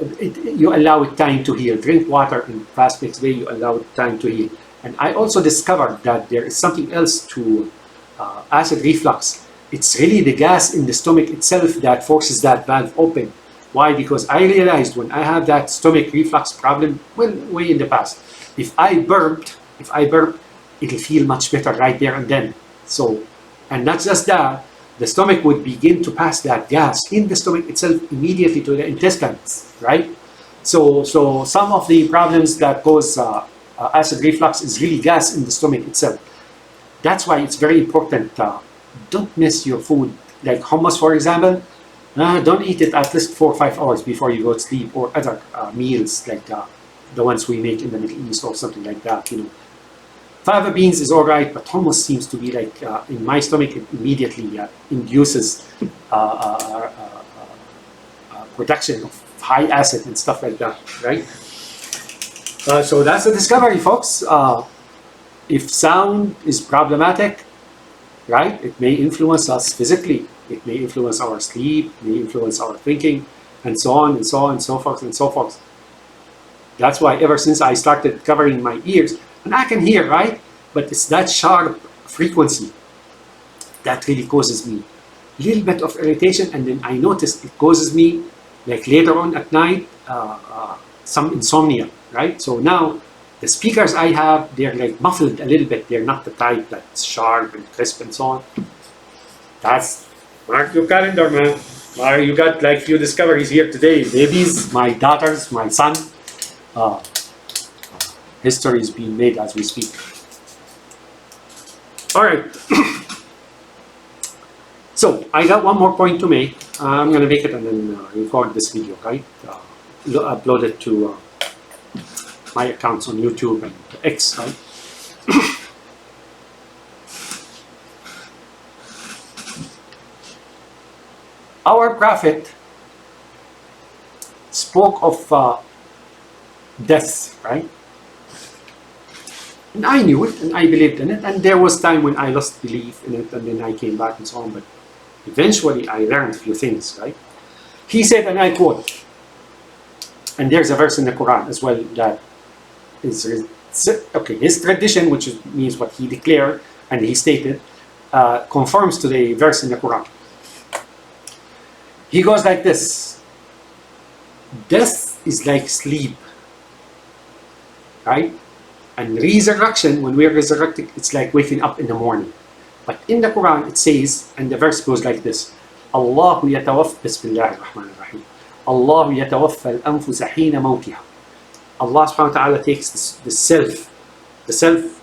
You allow it time to heal. Drink water and fast next day, you allow it time to heal. And I also discovered that there is something else to acid reflux. It's really the gas in the stomach itself that forces that valve open. Why? Because I realized when I had that stomach reflux problem, way in the past, if I burp, it'll feel much better right there and then. So, and not just that, the stomach would begin to pass that gas in the stomach itself immediately to the intestines, right? So some of the problems that cause acid reflux is really gas in the stomach itself. That's why it's very important. Don't miss your food, like hummus, for example. Don't eat it at least 4 or 5 hours before you go to sleep, or other meals like the ones we make in the Middle East or something like that. Fava beans is all right, but hummus seems to be like in my stomach, it immediately induces production of high acid and stuff like that, right? So that's the discovery, folks. If sound is problematic, right, it may influence us physically. It may influence our sleep, may influence our thinking, and so on and so on and so forth and so forth. That's why ever since I started covering my ears, and I can hear, right? But it's that sharp frequency that really causes me a little bit of irritation, and then I noticed it causes me, like later on at night, some insomnia, right? So now the speakers I have, they're like muffled a little bit. They're not the type that's sharp and crisp and so on. That's, mark your calendar, man. You got like few discoveries here today. Babies, my daughters, my son. Uh, history is being made as we speak. All right. So I got one more point to make. I'm going to make it and then record this video, right? Upload it to my accounts on YouTube and X, right? Our prophet spoke of death, right? And I knew it and I believed in it, and there was time when I lost belief in it and then I came back and so on, but eventually I learned a few things, right? He said, and I quote, and there's a verse in the Quran as well that is, okay, his tradition, which means what he declared and he stated, conforms to the verse in the Quran. He goes like this: death is like sleep, right? And resurrection, when we're resurrected, it's like waking up in the morning. But in the Quran, it says, and the verse goes like this: Allahu yatawaffa, Bismillah ar-Rahman ar-Rahim. Allahu yatawaffa al-anfusa hina mawtiha. Allah subhanahu wa ta'ala takes the self. The self,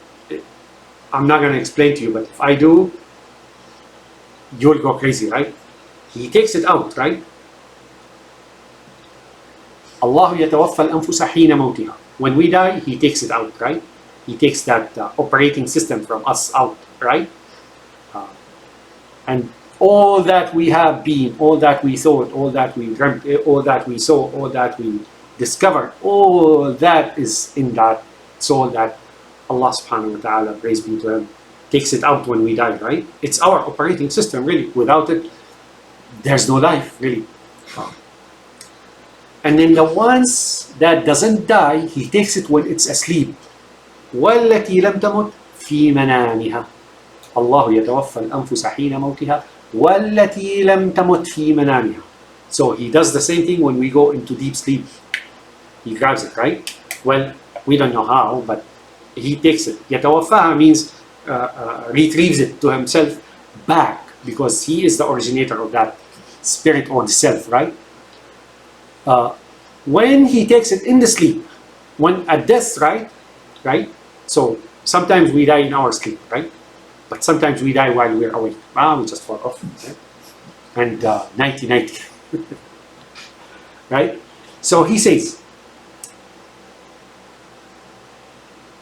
I'm not going to explain to you, but if I do, you'll go crazy, right? He takes it out, right? Allahu yatawaffa al-anfusa hina mawtiha. When we die, he takes it out, right? He takes that operating system from us out, right? And all that we have been, all that we thought, all that we dreamt, all that we saw, all that we discovered, all that is in that soul that Allah subhanahu wa ta'ala, praise be to him, takes it out when we die, right? It's our operating system, really. Without it, there's no life, really. And then the ones that doesn't die, he takes it when it's asleep. وَالَّتِي لَمْ تَمُتْ فِي مَنَامِهَا. الله يتوفى الأنفس حين موتها والتي لم تمت في منامها. So he does the same thing when we go into deep sleep. He grabs it, right? Well, we don't know how, but he takes it. يتوفاها means retrieves it to himself back, because he is the originator of that spirit or the self, right? When he takes it in the sleep, when at death, right? So sometimes we die in our sleep, right? But sometimes we die while we're awake. We just fall off. Right? And 90-90. Right? So he says,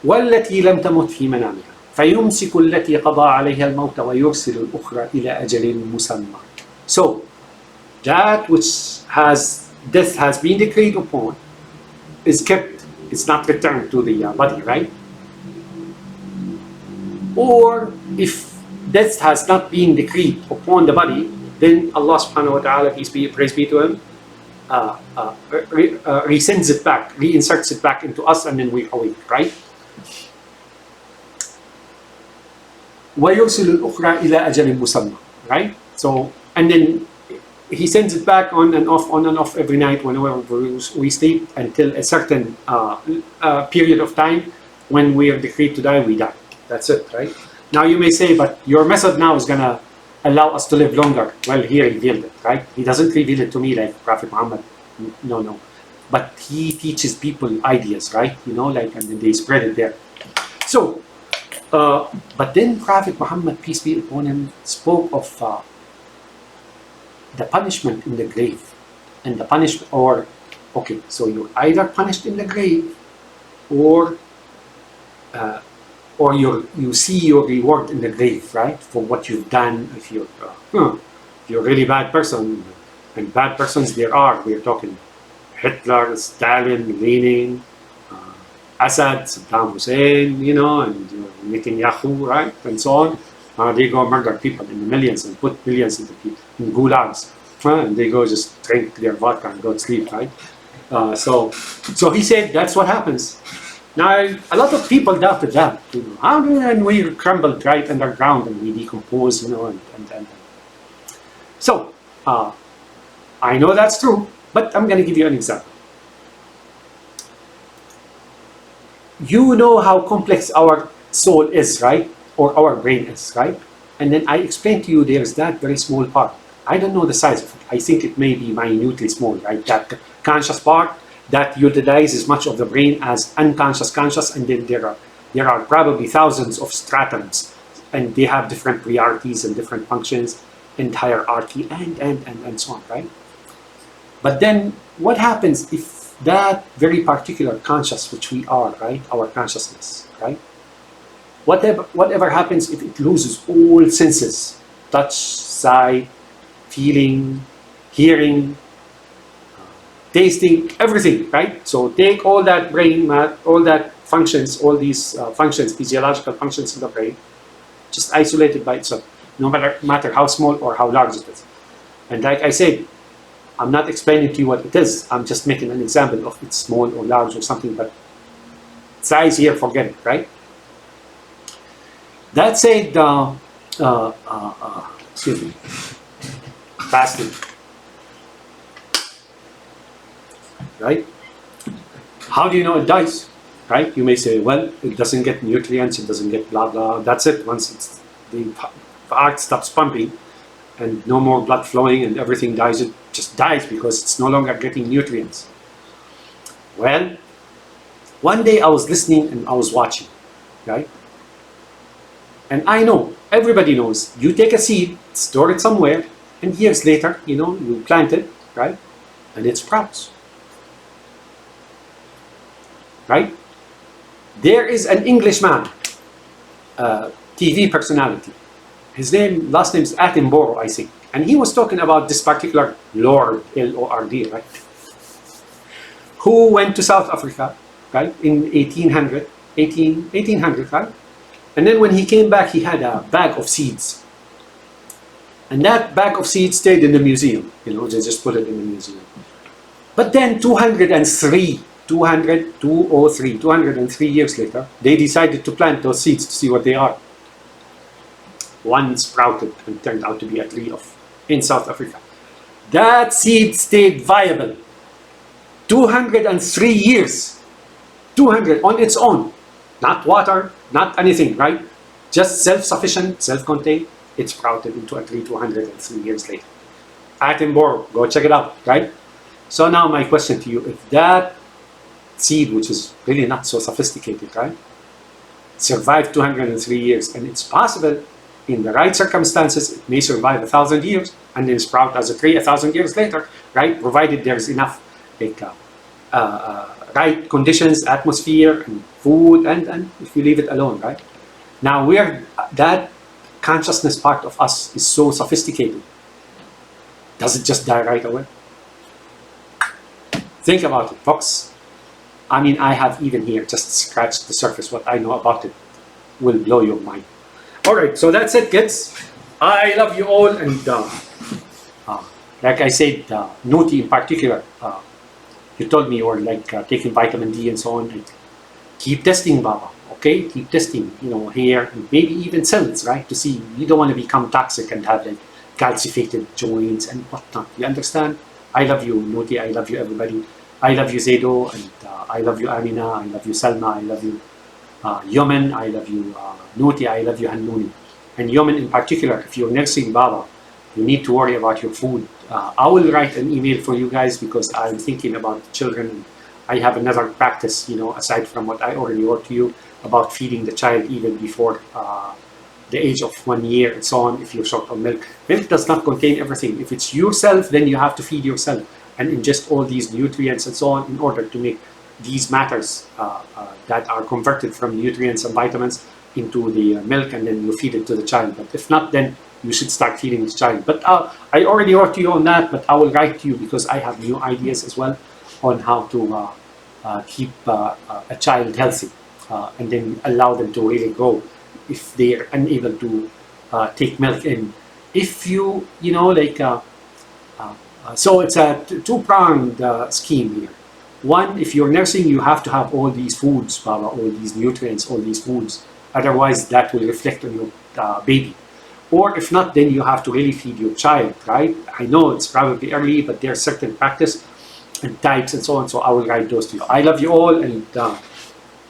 وَالَّتِي لَمْ تَمُتْ فِي مَنَامِهَا فَيُمْسِكُ الَّتِي قَضَى عَلَيْهَا الْمَوْتَ وَيُرْسِلُ الْأُخْرَى إِلَى أَجَلٍ مُسَمًّى. So, that which death has been decreed upon is kept, it's not returned to the body, right? Or if death has not been decreed upon the body, then Allah subhanahu wa ta'ala, praise be to him, resends it back, reinserts it back into us, and then we awake, right? وَيُرْسِلُ الْأُخْرَى إِلَى أَجَلٍ مُسَمًّى. Right? So, and then he sends it back on and off every night whenever we sleep, until a certain period of time when we are decreed to die, we die. That's it, right? Now you may say, but your method now is going to allow us to live longer. Well, he revealed it, right? He doesn't reveal it to me like Prophet Muhammad. No. But he teaches people ideas, right? You know, like, and then they spread it there. So, but then Prophet Muhammad, peace be upon him, spoke of the punishment in the grave. And the punishment, okay, so you're either punished in the grave, or you see your reward in the grave, right? For what you've done. If you're a really bad person, and bad persons there are, we're talking Hitler, Stalin, Lenin, Assad, Saddam Hussein, you know, and Netanyahu, right? And so on. They go murder people in the millions and put millions in gulags. And they go just drink their vodka and go to sleep, right? So he said that's what happens. Now, a lot of people doubted that. You know, how do we crumbled right underground and we decompose, you know, and. So, I know that's true, but I'm going to give you an example. You know how complex our soul is, right? Or our brain is, right? And then I explained to you there's that very small part. I don't know the size of it. I think it may be minutely small, right? That conscious part that utilizes much of the brain as unconscious conscious, and then there are probably thousands of stratums, and they have different priorities and different functions and hierarchy and so on, right? But then what happens if that very particular conscious, which we are, right, our consciousness, right? Whatever happens if it loses all senses, touch, sight, feeling, hearing, tasting, everything, right? So take all that brain, all that functions, all these functions, physiological functions in the brain, just isolated by itself, no matter how small or how large it is. And like I said, I'm not explaining to you what it is. I'm just making an example of it's small or large or something, but size here, forget it, right? That said, excuse me, fasting, right? How do you know it dies, right? You may say, well, it doesn't get nutrients, it doesn't get blah, blah, that's it. Once the heart stops pumping and no more blood flowing and everything dies, it just dies because it's no longer getting nutrients. Well, one day I was listening and I was watching, right? And I know, everybody knows, you take a seed, store it somewhere, and years later, you plant it, right? And it sprouts. Right? There is an Englishman, TV personality. His last name is Attenborough, I think. And he was talking about this particular Lord, L-O-R-D, right? Who went to South Africa, right, in 1800, right? And then when he came back, he had a bag of seeds. And that bag of seeds stayed in the museum. They just put it in the museum. But then 203 years later, they decided to plant those seeds to see what they are. One sprouted and turned out to be a tree in South Africa. That seed stayed viable 203 years. 200 on its own. Not water, not anything, right? Just self-sufficient, self-contained. It sprouted into a tree 203 years later. Attenborough, go check it out, right? So now my question to you, if that seed, which is really not so sophisticated, right, survived 203 years, and it's possible in the right circumstances, it may survive 1,000 years and then sprout as a tree 1,000 years later, right? Provided there's enough right conditions, atmosphere, and food, and if you leave it alone, right? Now, where that consciousness part of us is so sophisticated, does it just die right away? Think about it, folks. I mean, I have even here just scratched the surface. What I know about it will blow your mind. All right, so that's it, kids. I love you all, and like I said, Noti in particular, you told me you were taking vitamin D and so on. And keep testing, Baba. Okay, keep testing. Hair and maybe even cells, right? To see you don't want to become toxic and have calcified joints and whatnot. You understand? I love you, Noti. I love you, everybody. I love you, Zaido, and I love you, Amina. I love you, Salma. I love you, Yemen. I love you, Noti. I love you, Hannouni. And Yemen in particular, if you're nursing Baba, you need to worry about your food. I will write an email for you guys because I'm thinking about children. I have another practice, aside from what I already wrote to you about feeding the child even before the age of 1 year and so on. If you're short on milk, milk does not contain everything. If it's yourself, then you have to feed yourself and ingest all these nutrients and so on in order to make these matters that are converted from nutrients and vitamins into the milk, and then you feed it to the child. But if not, then you should start feeding the child. But I already wrote to you on that, but I will write to you because I have new ideas as well on how to keep a child healthy and then allow them to really grow if they're unable to take milk in. If so it's a two-pronged scheme here. One, if you're nursing, you have to have all these foods, Baba, all these nutrients, all these foods. Otherwise, that will reflect on your baby. Or if not, then you have to really feed your child, right? I know it's probably early, but there are certain practice and types and so on. So I will write those to you. I love you all, and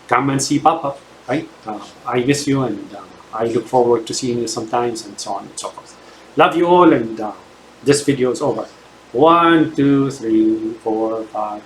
come and see Papa, right? I miss you, and I look forward to seeing you sometimes, and so on and so forth. Love you all, and this video is over. 1, 2, 3, 4, 5.